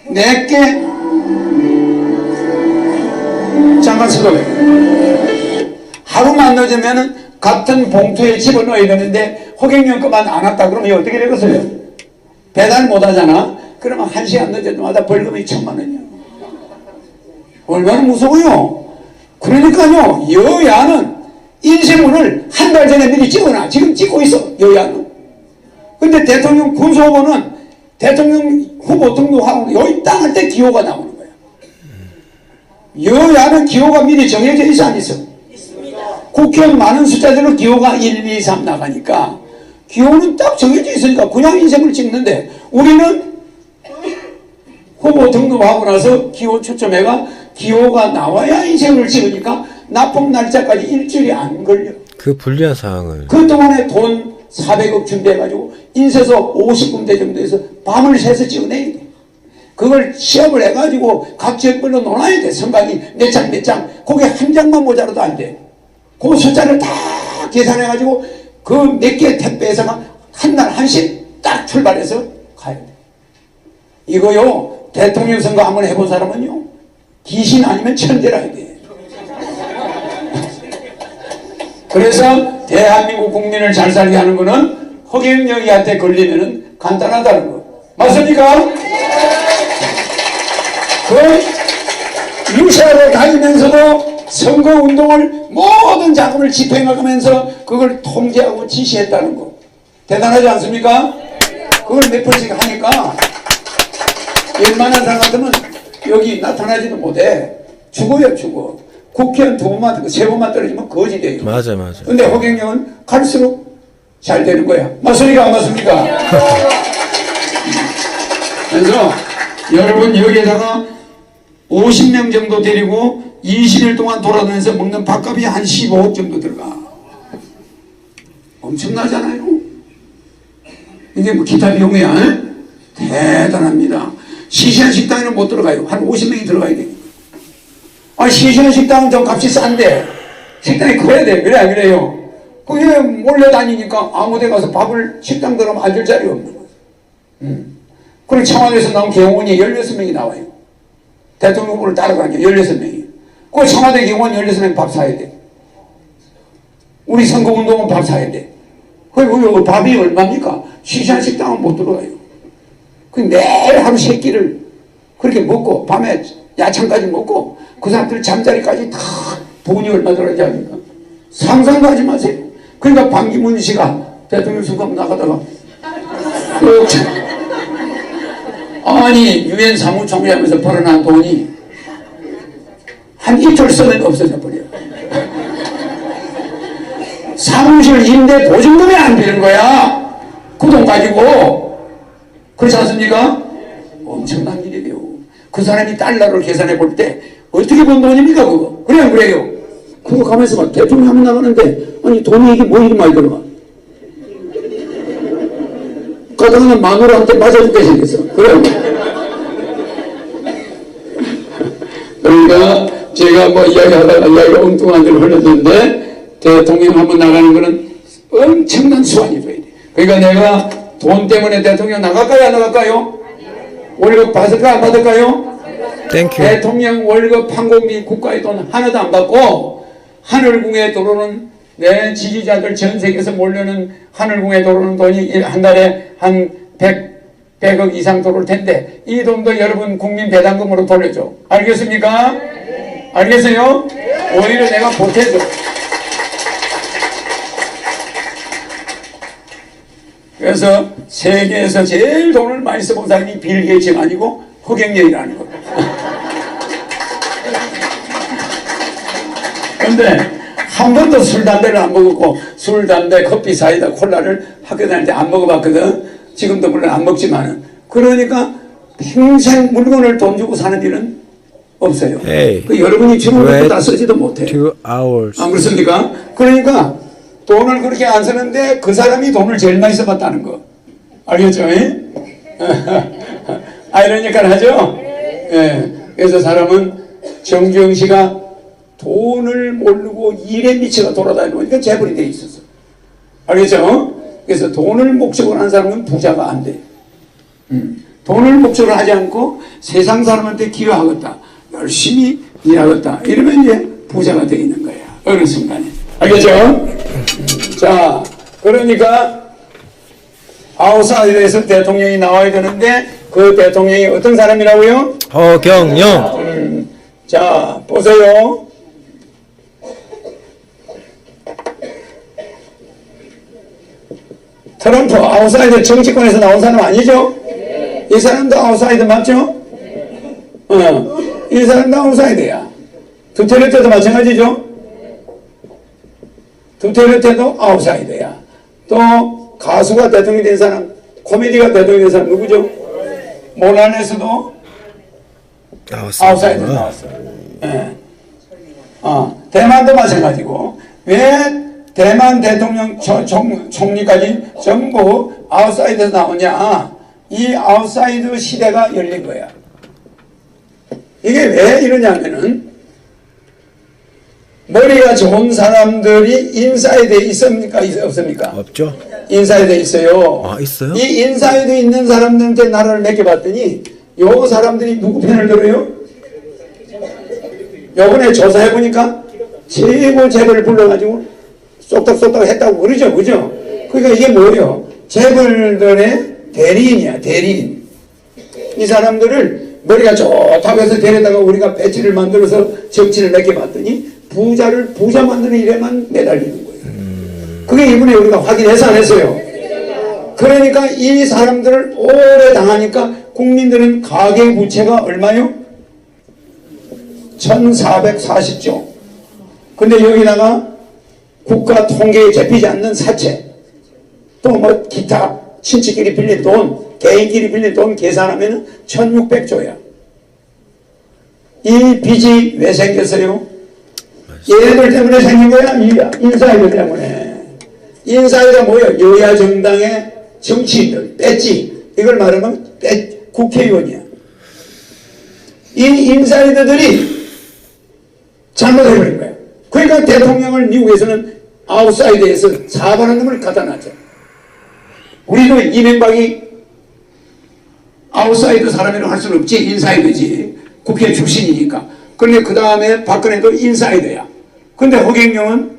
내게 잠깐 스톱해. 하루만 늦으면은 같은 봉투에 집어넣어야 되는데 허경영 거만 안 왔다 그러면 어떻게 되겠어요? 배달 못 하잖아. 그러면 1시간 늦을 때마다 벌금이 1000만 원이야. 얼마나 무서워요. 그러니까요 여야는 인쇄물을 한 달 전에 미리 찍어놔. 지금 찍고 있어 여야는. 근데 대통령 군수후보는 대통령 후보 등록하고 여기 딱 할 때 기호가 나오는 거야. 여야는 기호가 미리 정해져 있어 안 있어? 국회의원 많은 숫자대로 기호가 1, 2, 3 나가니까 기호는 딱 정해져 있으니까 그냥 인쇄물 찍는데 우리는 후보 등록하고 나서 기호 추첨해가 기호가 나와야 인쇄물을 찍으니까 납품 날짜까지 일주일이 안 걸려. 그 불리한 상황을 그동안에 돈 400억 준비해가지고 인쇄소 50군데 정도에서 밤을 새서 찍어내야 돼. 그걸 시합을 해가지고 각 지역별로 논아야 돼. 선관위 몇 장 몇 장. 그게 한 장만 모자라도 안 돼. 그 숫자를 다 계산해가지고 그 몇 개 택배에서가 한 날 한씩 딱 출발해서 가야 돼. 이거요 대통령 선거 한번 해본 사람은요 귀신 아니면 천재라 해야 돼. 그래서 대한민국 국민을 잘 살게 하는 거는 허경영이한테 걸리면은 간단하다는 거 맞습니까? 그 루시아로 다니면서도 선거운동을 모든 자금을 집행하면서 그걸 통제하고 지시했다는 거 대단하지 않습니까? 그걸 몇 번씩 하니까 웬만한 사람 같으면 여기 나타나지도 못해. 죽어요, 죽어. 국회의원 세 번만 떨어지면 거지 돼요. 맞아, 맞아. 근데 허경영은 갈수록 잘 되는 거야. 맞습니까? 안 맞습니까? 그래서 여러분 여기에다가 50명 정도 데리고 20일 동안 돌아다니면서 먹는 밥값이 한 15억 정도 들어가. 엄청나잖아요. 이게 뭐 기타 비용이야. 에? 대단합니다. 시시한 식당에는 못 들어가요. 한 50명이 들어가야 돼. 아, 시시한 식당은 좀 값이 싼데 식당이 커야 돼. 그래 안 그래요? 그게 몰려다니니까 아무데 가서 밥을 식당 들어가면 앉을 자리가 없는 거예요. 그리고 청와대에서 나온 경호원이 16명이 나와요. 대통령 후보를 따라가냐 16명이. 그 청와대 경호원 16명 밥 사야 돼. 우리 선거운동은 밥 사야 돼. 그리고 밥이 얼마입니까? 시시한 식당은 못 들어가요. 그 매일 하루 세 끼를 그렇게 먹고 밤에 야창까지 먹고 그 사람들 잠자리까지 다 돈이 얼마 들어가지 않습니까? 상상도 하지 마세요. 그러니까 반기문 씨가 대통령 선거 나가다가 아니 유엔 사무총장에서 벌어난 돈이 한 이틀 쓰면 없어져 버려요. 사무실 임대 보증금이 안 되는 거야. 그 돈 가지고. 그렇지 않습니까? 엄청난 일이에요. 그 사람이 달러를 계산해 볼 때 어떻게 번 돈입니까 그거? 그래 안 그래요? 그거 가만있어 봐. 대통령 한번 나가는데 아니 돈이 이게 뭐 이리 많이 들어가. 가다가 마누라한테 맞아줄게 생겼어. 그래. 그러니까 제가 뭐 이야기하다가 이야기가 엉뚱한 데로 흘렀는데 대통령 한번 나가는 거는 엄청난 수완이 돼야 돼. 그러니까 내가 돈 때문에 대통령 나갈까요 안 나갈까요? 월급 받을까 안 받을까요? 땡큐. 대통령 월급 판공비 국가의 돈 하나도 안 받고 하늘궁에 들어오는 내 지지자들 전 세계에서 몰려는 하늘궁에 들어오는 돈이 한 달에 한 100억 이상 들어올 텐데 이 돈도 여러분 국민 배당금으로 돌려줘. 알겠습니까? 알겠어요? 오히려 내가 보태줘. 그래서 세계에서 제일 돈을 많이 써본 사람이 빌 게이츠가 아니고 허경영이라는 겁니다. 그런데 한 번도 술, 담배를 안 먹었고 술, 담배, 커피, 사이다, 콜라를 학교 다닐 때 안 먹어봤거든. 지금도 물론 안 먹지만은. 그러니까 평생 물건을 돈 주고 사는 일은 없어요. Hey, 그 여러분이 주는 것도 다 쓰지도 못해. 2 hours. 안 그렇습니까? 그러니까 돈을 그렇게 안 쓰는데 그 사람이 돈을 제일 많이 써봤다는 거. 알겠죠? 아이러니컬 하죠? 예. 그래서 사람은 정주영 씨가 돈을 모르고 일에 미쳐가 돌아다니니까 재벌이 돼 있었어. 알겠죠? 그래서 돈을 목적으로 하는 사람은 부자가 안 돼. 돈을 목적으로 하지 않고 세상 사람한테 기여하겠다. 열심히 일하겠다. 이러면 이제 부자가 되는 거야. 어느 순간에. 알겠죠? 자, 그러니까 아웃사이드에서 대통령이 나와야 되는데 그 대통령이 어떤 사람이라고요? 허경영. 자, 보세요. 트럼프 아웃사이드 정치권에서 나온 사람 아니죠? 이 사람도 아웃사이드 맞죠? 이 사람도 아웃사이드야. 두테르테도 마찬가지죠? 두테르테도 아웃사이드야. 또 가수가 대통령이 된 사람, 코미디가 대통령이 된 사람 누구죠? 모라레스도 아웃사이드 나왔어. 예. 대만도 마찬가지고. 왜 대만 대통령 총리까지 전부 아웃사이드에서 나오냐? 이 아웃사이드 시대가 열린 거야. 이게 왜 이러냐면은 머리가 좋은 사람들이 인사이드에 있습니까? 없습니까? 없죠? 인사이드에 있어요. 아, 있어요? 이 인사이드에 있는 사람들한테 나라를 맡겨봤더니 요 사람들이 누구 편을 들어요? 요번에 조사해보니까 최고 재벌을 불러가지고 쏙닥쏙닥 했다고 그러죠, 그죠? 그러니까 이게 뭐예요? 재벌들의 대리인이야, 대리인. 이 사람들을 머리가 좋다고 해서 데려다가 우리가 배지를 만들어서 정치를 맡겨봤더니 부자 만드는 일에만 매달리는 거예요. 그게 이번에 우리가 확인해서 안 했어요. 그러니까 이 사람들을 오래 당하니까 국민들은 가계부채가 얼마요? 1440조. 근데 여기다가 국가 통계에 잡히지 않는 사채, 또 뭐 기타 친척끼리 빌린 돈, 개인끼리 빌린 돈 계산하면 1600조야. 이 빚이 왜 생겼어요? 얘네들 때문에 생긴 거야? 인사이들 때문에. 인사이가 뭐야? 여야 정당의 정치인들, 뺐지. 이걸 말하면 국회의원이야. 이 인사이더들이 잘못해버린 거야. 그러니까 대통령을 미국에서는 아웃사이드에서 사반한 놈을 갖다 놨죠. 우리도 이명박이 아웃사이드 사람이라고 할 수는 없지. 인사이드지. 국회 출신이니까. 그런데 그 다음에 박근혜도 인사이드야. 근데 허경영은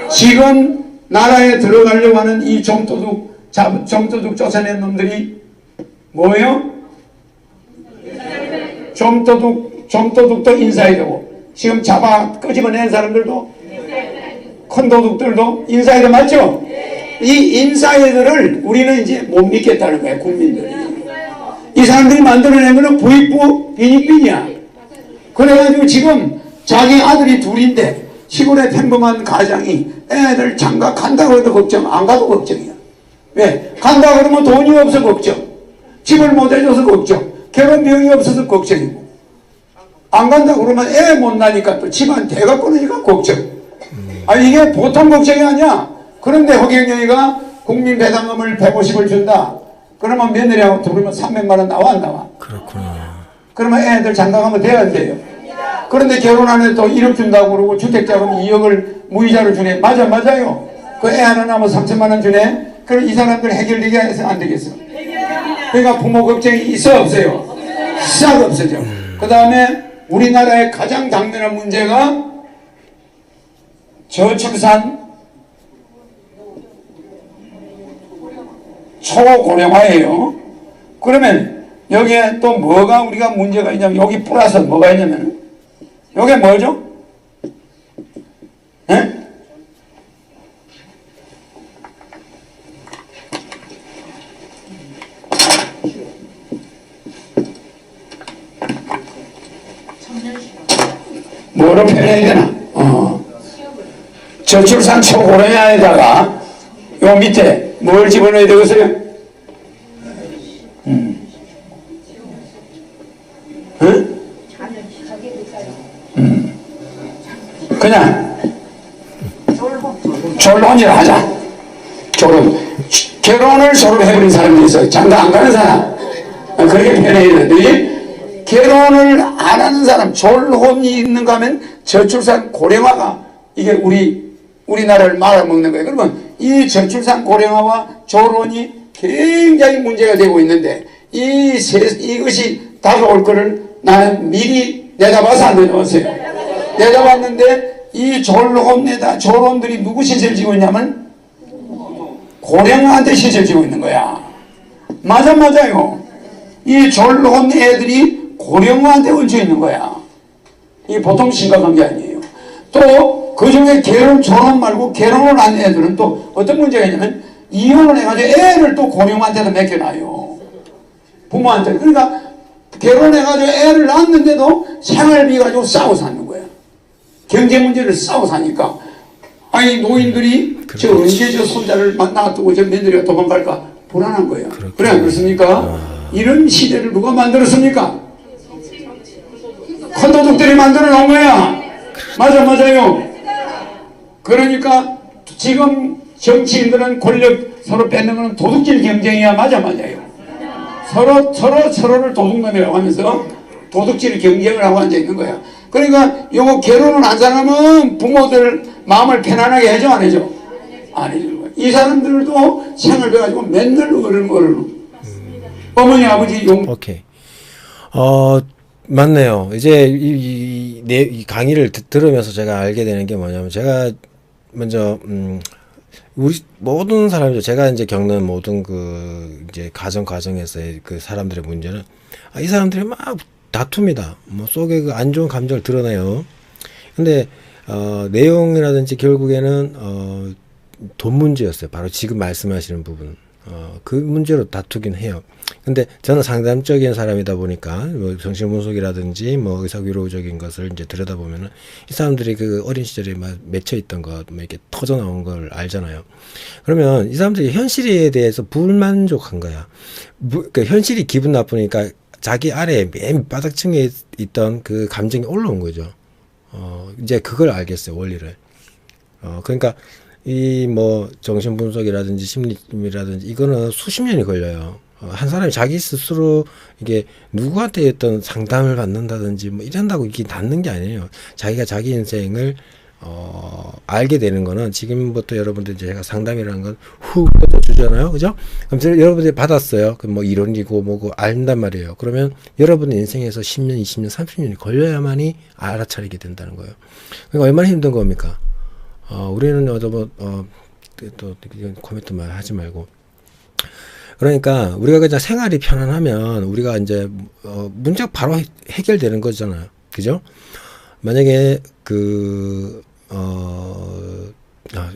지금 나라에 들어가려고 하는 이 좀도둑 쫓아낸 놈들이 뭐예요? 좀도둑도 인사이드고, 지금 잡아 끄집어낸 사람들도, 큰 도둑들도 인사이드 맞죠? 이 인사이드를 우리는 이제 못 믿겠다는 거야, 국민들이. 이 사람들이 만들어낸 거는 부익부 빈익빈이야. 그래가지고 지금 자기 아들이 둘인데 시골의 평범한 가장이 애들 장가 간다고 해도 걱정, 안 가도 걱정이야. 왜? 간다 그러면 돈이 없어 걱정, 집을 못 해줘서 걱정, 결혼 비용이 없어서 걱정이고, 안 간다 그러면 애 못 나니까 또 집안 대가 끊으니까 걱정. 아, 이게 보통 걱정이 아니야. 그런데 허경영이가 국민 배당금을 150을 준다. 그러면 며느리하고 들으면 300만 원 나와 안 나와? 그렇구나. 그러면 애들 장가가면 돼야 안 돼요? 그런데 결혼 안 해도 1억 준다고 그러고 주택자금 2억을 무이자로 주네. 맞아요. 그 애 하나 나면 3천만 원 주네. 그럼 이 사람들 해결되게 해서 안 되겠어? 그러니까 부모 걱정이 있어 없어요? 싹 없어져. 그 다음에 우리나라의 가장 당면한 문제가 저출산 초고령화예요. 그러면 여기에 또 뭐가 우리가 문제가 있냐면, 여기 플러스 뭐가 있냐면, 여기 뭐죠? 에? 뭐로 표현해야 되나? 저출산 초고령화에다가 요 밑에 뭘 집어넣어야 되겠어요? 그냥 졸혼이라 하자. 졸혼. 결혼을 졸업해버린 사람이 있어요. 장가 안 가는 사람. 그렇게 표현해야 되는데, 결혼을 안 하는 사람, 졸혼이 있는가 하면 저출산 고령화가 이게 우리나라를 말아먹는 거예요. 그러면 이 저출산 고령화와 졸혼이 굉장히 문제가 되고 있는데, 이것이 다가올 거를 나는 미리 내다봐서 안 내다봤어요. 내다봤는데, 이 졸혼들이 누구 시설 지고 있냐면 고령화한테 시설 지고 있는 거야. 맞아요. 이 졸혼 애들이 고령화한테 얹혀 있는 거야. 이게 보통 심각한 게 아니에요. 또 그 중에 졸혼 말고 결혼을 한 애들은 또 어떤 문제가 있냐면, 이혼을 해가지고 애를 또 고령화한테도 맡겨놔요. 부모한테. 그러니까 결혼해가지고 애를 낳았는데도 생활비 가지고 싸워 사는 거야. 경제 문제를 싸워 사니까. 아니, 노인들이 저 언제 저 손자를 놔두고 저 며느리가 도망갈까 불안한 거야. 그래 안 그렇습니까? 이런 시대를 누가 만들었습니까? 큰 도둑들이 만들어 놓은 거야. 맞아요. 그러니까 지금 정치인들은 권력 서로 뺏는 거는 도둑질 경쟁이야. 맞아요. 서로를 도둑놈이라고 하면서 도둑질 경쟁을 하고 앉아 있는 거야. 그러니까 요거 결혼을 한 사람은 부모들 마음을 편안하게 해줘 안 해줘? 안 해줘. 이 사람들도 생활비 가지고 맨날 어른 어머니 아버지 오케이. 맞네요. 이제 이 강의를 들으면서 제가 알게 되는 게 뭐냐면, 제가 먼저 우리 모든 사람들 제가 이제 겪는 모든 그 이제 과정에서의 그 사람들의 문제는 이 사람들이 막 다툽니다. 뭐 속에 그 안 좋은 감정을 드러내요. 근데 내용이라든지 결국에는 돈 문제였어요. 바로 지금 말씀하시는 부분. 그 문제로 다투긴 해요. 근데 저는 상담적인 사람이다 보니까 뭐 정신분석이라든지 뭐 의사위로적인 것을 이제 들여다보면은 이 사람들이 그 어린 시절에 막 맺혀 있던 것, 뭐 이렇게 터져 나온 걸 알잖아요. 그러면 이 사람들이 현실에 대해서 불만족한 거야. 그 현실이 기분 나쁘니까 자기 아래 맨 바닥층에 있던 그 감정이 올라온 거죠. 이제 그걸 알겠어요, 원리를. 그러니까 이 뭐 정신분석이라든지 심리라든지 이거는 수십 년이 걸려요. 한 사람이 자기 스스로 이게 누구한테 어떤 상담을 받는다든지 뭐 이런다고 이게 낫는 게 아니에요. 자기가 자기 인생을 알게 되는 거는 지금부터 여러분들 제가 상담이라는 건 훅 뻗어주잖아요. 그죠? 그럼 여러분들이 받았어요. 그 뭐 이론이고 뭐고 안단 말이에요. 그러면 여러분의 인생에서 10년, 20년, 30년이 걸려야만이 알아차리게 된다는 거예요. 그러니까 얼마나 힘든 겁니까? 우리는 또 코멘트만 하지 말고. 그러니까 우리가 그냥 생활이 편안하면 우리가 이제 문제가 바로 해결되는 거잖아요. 그죠? 만약에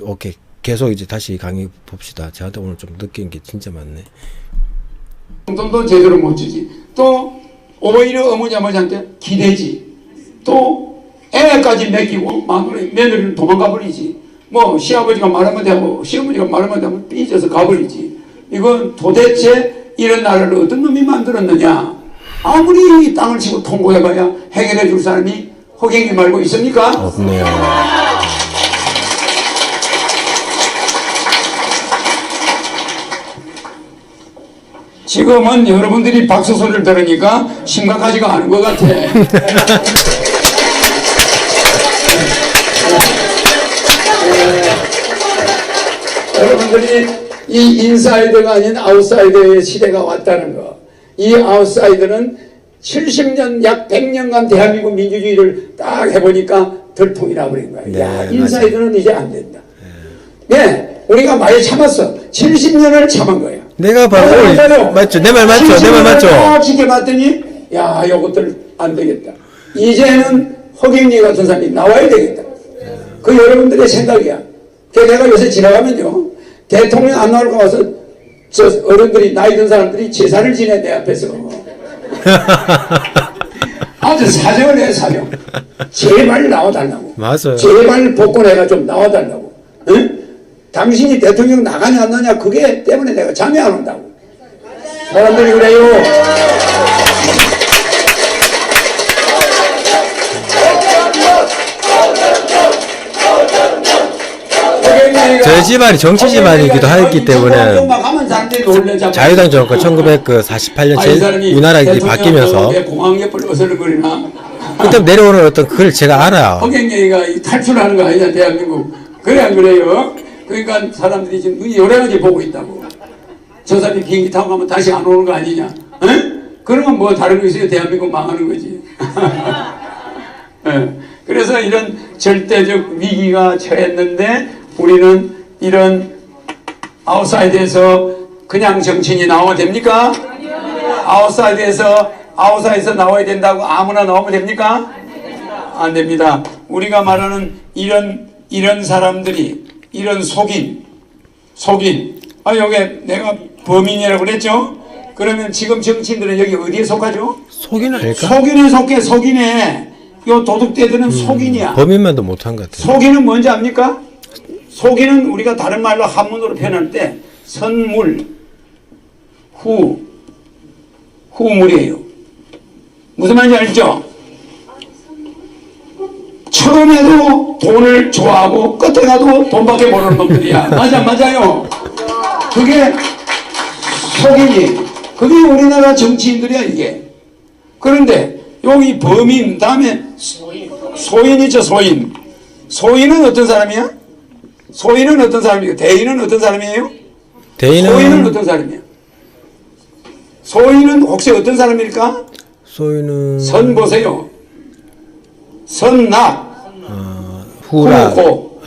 오케이. 계속 이제 다시 강의 봅시다. 저한테 오늘 좀 느낀 게 진짜 많네. 돈도 제대로 못 주지. 또 오히려 어머니 아버지한테 기대지. 또 애까지 맡기고 며느리는 도망가 버리지. 뭐 시아버지가 말하면 되고 시어머니가 말하면 되면 삐져서 가버리지. 이건 도대체 이런 나라를 어떤 놈이 만들었느냐. 아무리 이 땅을 치고 통보해봐야 해결해 줄 사람이 허경이 말고 있습니까? 없네요. 지금은 여러분들이 박수 소리를 들으니까 심각하지가 않은 것 같아. 여러분들이 이 인사이드가 아닌 아웃사이드의 시대가 왔다는 거. 이 아웃사이드는 70년, 약 100년간 대한민국 민주주의를 딱 해보니까 들통이 나버린 거야. 네, 야, 인사이드는 맞아요. 이제 안 된다. 네, 우리가 많이 참았어. 70년을 참은 거야. 내가 바로 맞죠? 내 말 맞죠? 내 말 맞죠? 딱 지켜봤더니 야, 요것들 안 되겠다. 이제는 허경영 같은 사람이 나와야 되겠다. 그 여러분들의 생각이야. 그래서 내가 요새 지나가면요, 대통령 안 나올 거 와서 저 어른들이 나이 든 사람들이 제사를 지내 내 앞에서 아주 사정을 해. 사정. 제발 나와달라고. 맞아요. 제발 복권해가 좀 나와달라고. 응? 당신이 대통령 나가냐 안 나냐 그게 때문에 내가 잠이 안 온다고. 사람들이 그래요. 저희 집안이 정치 집안이기도 하기 때문에 자유당 정권 1948년 우나라가 바뀌면서 그때 내려오는 어떤 그걸 제가 알아요. 허경영이가 탈출하는 거 아니냐 대한민국. 그래 안 그래요? 그러니까 사람들이 지금 눈이 여러 가지 보고 있다고. 저 사람이 비행기 타고 가면 다시 안 오는 거 아니냐? 에? 그러면 뭐 다른 거 있어요? 대한민국 망하는 거지. 그래서 이런 절대적 위기가 처했는데 우리는 이런 아웃사이드에서 그냥 정치인이 나오면 됩니까? 아웃사이드에서 나와야 된다고 아무나 나오면 됩니까? 안 됩니다. 우리가 말하는 이런 사람들이 이런 속인 여기 내가 범인이라고 그랬죠? 그러면 지금 정치인들은 여기 어디에 속하죠? 속인 아닐까? 속인에 속해. 속인에 요 도둑대들은 속인이야. 범인만도 못한 것 같아요. 속인은 뭔지 압니까? 속인은 우리가 다른 말로 한문으로 표현할 때 선물 후물이에요. 무슨 말인지 알죠? 처음에도 돈을 좋아하고 끝에 가도 돈밖에 모르는 놈들이야. 맞아요. 그게 속인이. 그게 우리나라 정치인들이야 이게. 그런데 여기 범인 다음에 소인이죠. 소인은 어떤 사람이야? 소인은 어떤 사람이에요? 대인은 어떤 사람이에요? 소인은 어떤 사람이야? 소인은 혹시 어떤 사람일까? 소인은 선 보세요. 선납 후라. 후고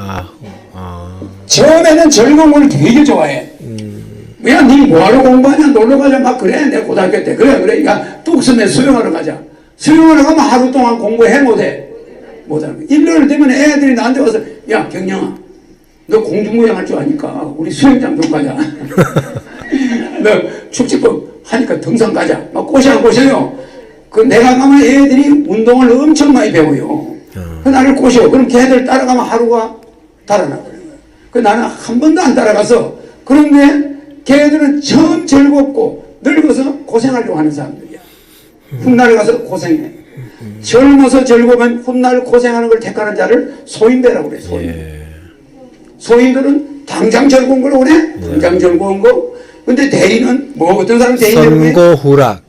처음에는 즐거운 걸 되게 좋아해. 야, 니 뭐하러 공부하냐? 놀러 가자. 막 그래. 내 고등학교 때. 그래. 야, 뚝 쓰면 수영하러 가자. 수영하러 가면 하루 동안 공부해, 못해? 못하는 거야. 일요일 되면 애들이 나한테 와서, 야, 경영아, 너 공중부양 할 줄 아니까 우리 수영장 좀 가자. 너 축지법 하니까 등산 가자. 막 꼬셔요. 그 내가 가면 애들이 운동을 엄청 많이 배워요. 그 나를 꼬셔. 그럼 걔들 따라가면 하루가 달아나버려요. 그 나는 한 번도 안 따라가서. 그런데 걔들은 처음 즐겁고 늙어서 고생하려고 하는 사람들이야. 훗날 가서 고생해. 젊어서 즐거우면 훗날 고생하는 걸 택하는 자를 소인배라고 그래. 소인배. 예. 소인들은 당장 즐거운 걸 원해. 당장 즐거운 거. 근데 대인은 뭐 어떤 사람 대인이라고 해? 선고후락.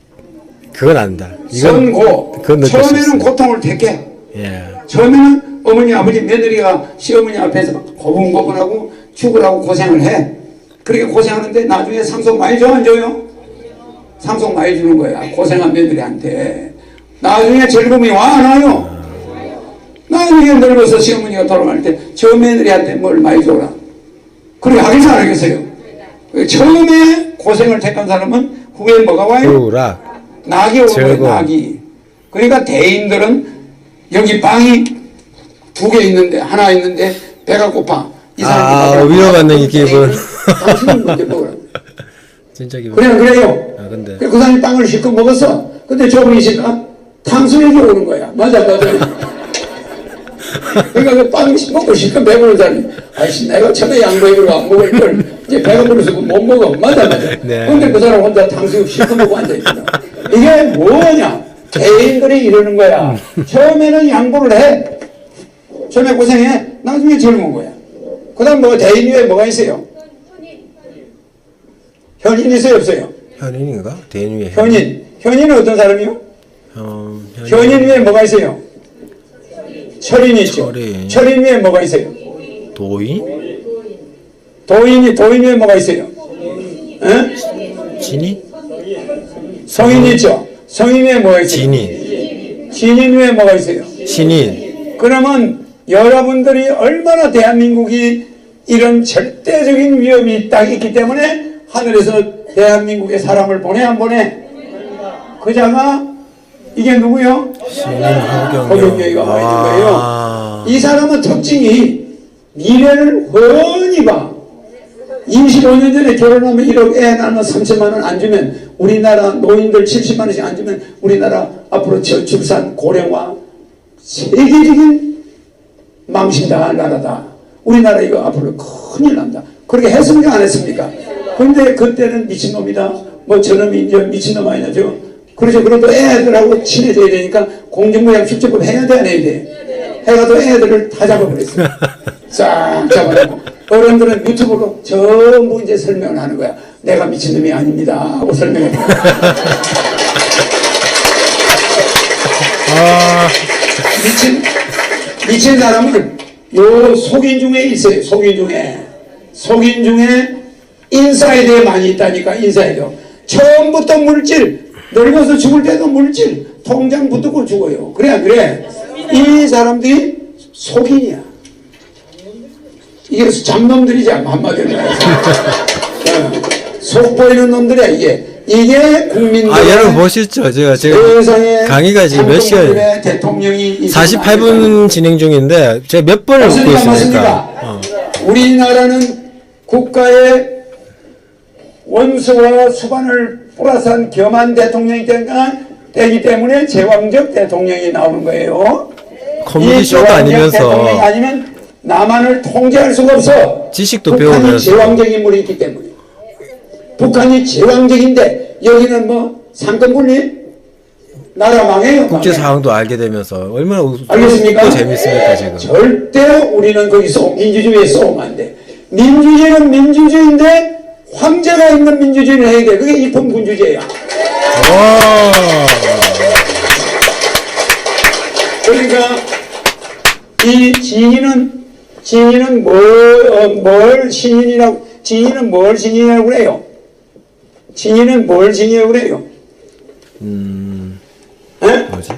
그건 안다. 선고. 그건 느낄 수 처음에는 있어요. 고통을 택해. 예. 처음에는 어머니 아버지 며느리가 시어머니 앞에서 고분고분하고 죽으라고 고생을 해. 그렇게 고생하는데 나중에 상속 많이 줘 안 줘요? 상속 많이 주는 거야. 고생한 며느리한테. 나중에 즐거움이 와 안 와요? 나중에 늙어서 시어머니가 돌아갈 때 저 며느리한테 뭘 많이 줘라. 그렇게 하겠어 안 하겠어요? 처음에 고생을 택한 사람은 후에 뭐가 와요? 후락. 낙이 오는 거예요. 즐거움. 낙이. 그러니까 대인들은 여기 빵이 2개 있는데 하나 있는데 배가 고파. 이 사람이 위로받는 이 기분. 당신은 먼저 먹으라. 진짜 기분. 그래요. 근데. 그 사람이 빵을 실컷 먹었어. 근데 저분이 있을까? 탕수육이 오는 거야. 맞아. 그러니까 그 빵 먹고 실컷 배부른 사람이, 아이씨, 내가 처음에 양보해보고 안 먹을 걸, 이제 배가 불러서 못 먹어. 맞아. 네. 근데 그 사람 혼자 탕수육 실컷 먹고 앉아있다. 이게 뭐냐? 개인들이 이러는 거야. 처음에는 양보를 해. 처음에 고생해. 나중에 젊은 거야. 그 다음 뭐 대인 위에 뭐가 있어요? 현인 있어요 없어요? 현인인가? 대인 위에. 현인은 어떤 사람이요? 현인 위에 뭐가 있어요? 철인 있죠. 철인 위에 뭐가 있어요? 도인? 도인 위에 뭐가 있어요? 진인? 성인 있죠. 성인 위에 뭐가 있어요? 진인 위에 뭐가 있어요? 신인. 그러면 여러분들이 얼마나 대한민국이 이런 절대적인 위험이 딱 있기 때문에 하늘에서 대한민국에 사람을 보내 안 보내? 그 자가 이게 누구요? 허경영이가 와 있는 거예요. 이 사람은 특징이 미래를 훤히 봐. 25년 전에 결혼하면 1억, 애 낳으면 3천만 원 안 주면 우리나라 노인들 70만 원씩 안 주면 우리나라 앞으로 저출산 고령화 세계적인 망신당할 나라다. 우리나라 이거 앞으로 큰일 난다. 그렇게 했습니까? 안 했습니까? 근데 그때는 미친놈이다. 뭐 저놈이 이제 미친놈 아니냐. 그렇죠. 그래도 애들하고 친해져야 되니까 공중부양 축제법 해야 돼 안 해야 돼? 해가도 애들을 다 잡아버렸어요. 싹 잡아놓고 어른들은 유튜브로 전부 이제 설명을 하는 거야. 내가 미친놈이 아닙니다 하고 설명해. 미친 사람은 요 속인 중에 있어요. 속인 중에 인사이드에 많이 있다니까. 인사이드 처음부터 물질, 늙어서 죽을 때도 물질, 통장 붙고 죽어요. 그래 안 그래? 이 사람들이 속인이야. 이게 잡놈들이지 한마디로 말해서. 속 보이는 놈들이야 이게. 이게 국민들. 여러분 보셨죠? 제가 강의가 지금 몇 시간? 48분 진행 중인데 제가 몇 번을 웃고 있습니까? 우리나라는 국가의 원수와 수반을 뿌라산 겸한 대통령이 되기 때문에 제왕적 대통령이 나오는 거예요. 코미디 쇼도 아니면서 대통령이 아니면 남한을 통제할 수가 없어. 지식도 북한이 배우면서 제왕적인 인물이 있기 때문에. 북한이 제왕적인데 여기는 뭐 상권분리 나라 망해요. 국제 상황도 알게 되면서 얼마나 알겠습니까? 재밌습니까 지금? 절대 우리는 거기서 민주주의에 쏘면 안 돼. 민주주의는 민주주의인데 황제가 있는 민주주의를 해야 돼. 그게 입헌군주제야. 그러니까 이 진인은 뭘 신인이라고 그래요? 진인은 뭘 신이라고 그래요? 뭐지?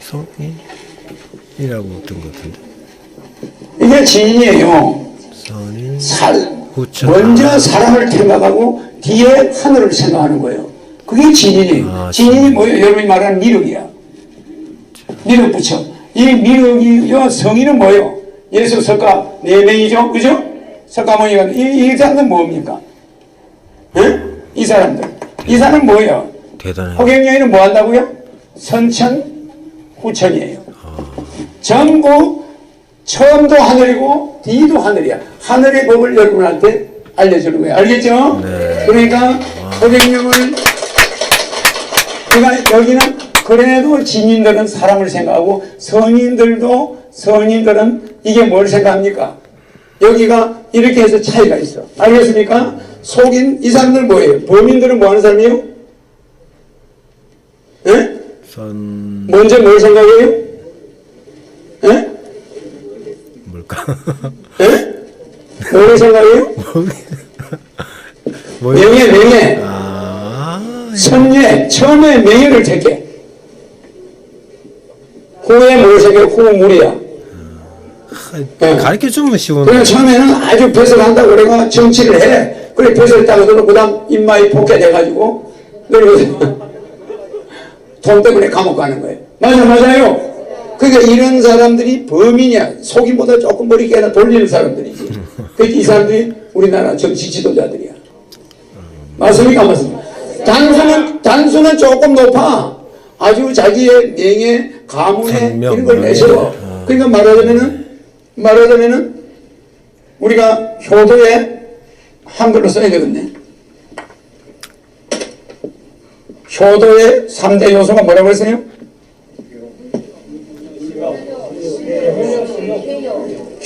성인이라고 어떤 것 같은데? 이게 진이에요. 선인. 후천. 먼저 사람을 생각하고 뒤에 하늘을 생각하는 거예요. 그게 진인이에요. 진인이 뭐예요? 여러분이 말하는 미륵이야. 미륵 붙여. 이 미륵이요, 성인은 뭐예요? 예수 석가 4명이죠? 그죠? 석가모니가, 이 사람은 뭡니까? 예? 이 사람들. 이 사람은 뭐예요? 대단해. 허경영이는 뭐 한다고요? 선천, 후천이에요. 전부 처음도 하늘이고 뒤도 하늘이야. 하늘의 법을 여러분한테 알려주는 거예요. 알겠죠? 네. 그러니까 허경영을 그러니까 여기는 그래도 진인들은 사람을 생각하고 선인들은 이게 뭘 생각합니까? 여기가 이렇게 해서 차이가 있어. 알겠습니까? 속인 이 사람들 뭐예요? 범인들은 뭐 하는 사람이에요? 예? 먼저 뭘 생각해요? 예? 뭘까? 예? 뭘 생각해요? 명예. 선예. 처음에 명예를 택해. 후에 뭘 생각해? 후 무리야. 가르쳐주면 쉬운. 그래 처음에는 아주 벼슬 한다고 그래가 정치를 해. 그래 벼슬 따고서는 그 다음 입마이 폭개돼가지고 그리고 돈 때문에 감옥 가는 거예요. 맞아요. 그러니까 이런 사람들이 범인이야. 속임보다 조금 머리 깨나 돌리는 사람들이지. 그러니까 이 사람들이 우리나라 정치 지도자들이야. 맞습니까? 단수는 조금 높아. 아주 자기의 명예, 가문에 이런 걸 내세워. 그러니까 말하자면은 우리가 효도에 한글로 써야 되겠네. 효도의 3대 요소가 뭐라고 했어요?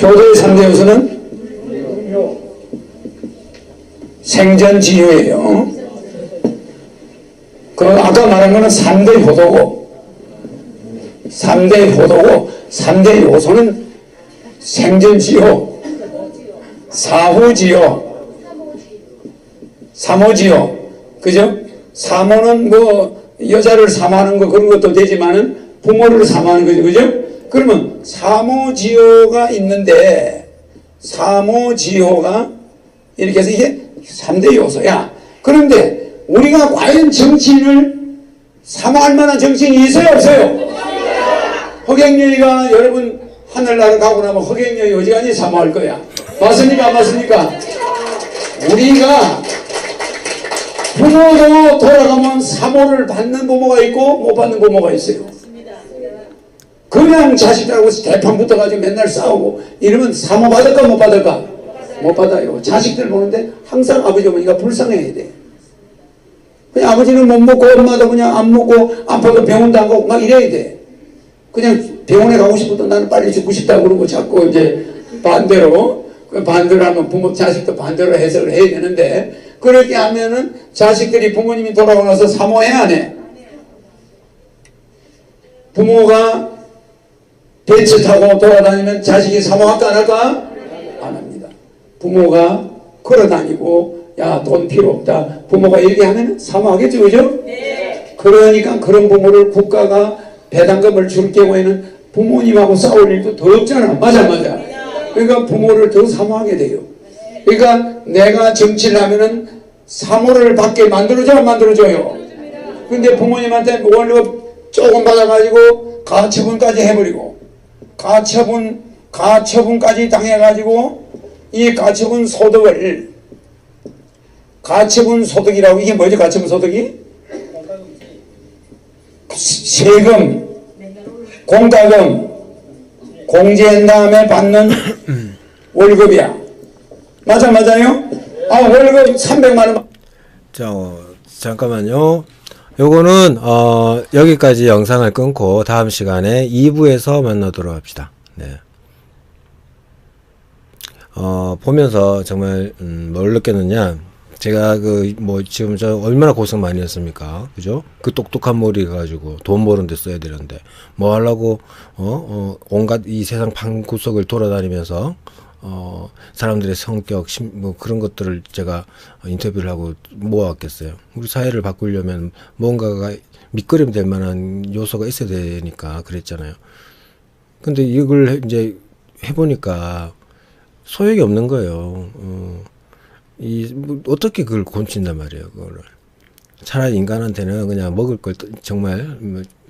효도의 3대 요소는 생전지효예요. 그 아까 말한 거는 3대 효도고 3대 요소는 생전지효, 사후지효, 삼호지효. 그죠? 사모는 뭐 여자를 사모하는 거 그런 것도 되지만은 부모를 사모하는 거죠. 그죠? 그러면 사모지효가 있는데 사모지효가 이렇게 해서 이게 3대 요소야. 그런데 우리가 과연 정치인을 사모할 만한 정치인이 있어요? 없어요? 허경영이가 여러분 하늘나라 가고 나면 허경영이 어지간히 사모할 거야. 맞습니까? 안 맞습니까? 우리가 부모도 돌아가면 사모를 받는 부모가 있고 못 받는 부모가 있어요. 그냥 자식들하고 대판 붙어가지고 맨날 싸우고 이러면 사모 받을까 못 받을까? 못 받아요. 자식들 보는데 항상 아버지 어머니가 불쌍해야 돼. 그냥 아버지는 못 먹고 엄마도 그냥 안 먹고 아파도 병원도 안 가고 막 이래야 돼. 그냥 병원에 가고 싶어도 나는 빨리 죽고 싶다고 그러고 자꾸 이제 반대로 하면 부모 자식도 반대로 해석을 해야 되는데 그렇게 하면은 자식들이 부모님이 돌아오고 나서 사모해 안 해? 부모가 벤츠 타고 돌아다니면 자식이 사모할까 안 할까? 안 합니다. 부모가 걸어다니고 야 돈 필요 없다. 부모가 얘기하면 사모하겠죠. 그죠? 네. 그러니까 그런 부모를 국가가 배당금을 줄 경우에는 부모님하고 싸울 일도 더 없잖아. 맞아. 그러니까 부모를 더 사모하게 돼요. 그러니까 내가 정치를 하면은 사모를 받게 만들어줘 안 만들어줘요. 근데 부모님한테 월급 조금 받아가지고 가처분까지 해버리고 가처분까지 당해가지고 이 가처분 소득이라고 이게 뭐죠? 가처분 소득이? 세금, 공과금, 공제한 다음에 받는 월급이야. 맞아요? 월급 300만 원. 자, 잠깐만요. 요거는 여기까지 영상을 끊고 다음 시간에 2부에서 만나도록 합시다. 네. 보면서 정말 뭘 느꼈느냐? 제가 지금 저 얼마나 고생 많이 했습니까? 그죠? 그 똑똑한 머리 가지고 돈 버는 데 써야 되는데 뭐 하려고 온갖 이 세상 방구석을 돌아다니면서 사람들의 성격, 뭐 그런 것들을 제가 인터뷰를 하고 모아왔겠어요. 우리 사회를 바꾸려면 뭔가가 밑거름 될 만한 요소가 있어야 되니까 그랬잖아요. 근데 이걸 이제 해보니까 소용이 없는 거예요. 뭐 어떻게 그걸 고친단 말이에요, 그거를. 차라리 인간한테는 그냥 먹을 걸 정말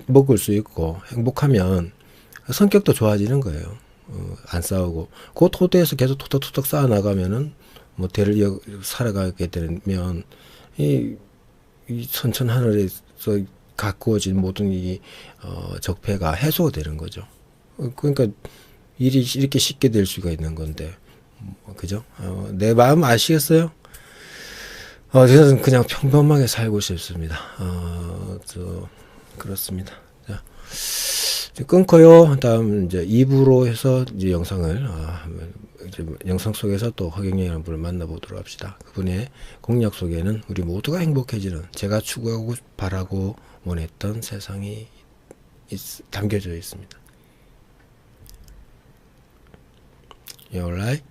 먹을 수 있고 행복하면 성격도 좋아지는 거예요. 안 싸우고 그 토대에서 계속 토닥토닥 쌓아 나가면은 뭐 대를 살아가게 되면 이 선천 하늘에서 가꾸어진 모든 이 적폐가 해소가 되는 거죠. 그러니까 일이 이렇게 쉽게 될 수가 있는 건데, 그죠? 내 마음 아시겠어요? 저는 그냥 평범하게 살고 싶습니다. 그렇습니다. 자, 이제 끊고요. 다음 이제 2부로 해서 이제 영상을, 이제 영상 속에서 또 허경영이라는 분을 만나보도록 합시다. 그분의 공약 속에는 우리 모두가 행복해지는, 제가 추구하고 바라고 원했던 세상이 담겨져 있습니다. You alright?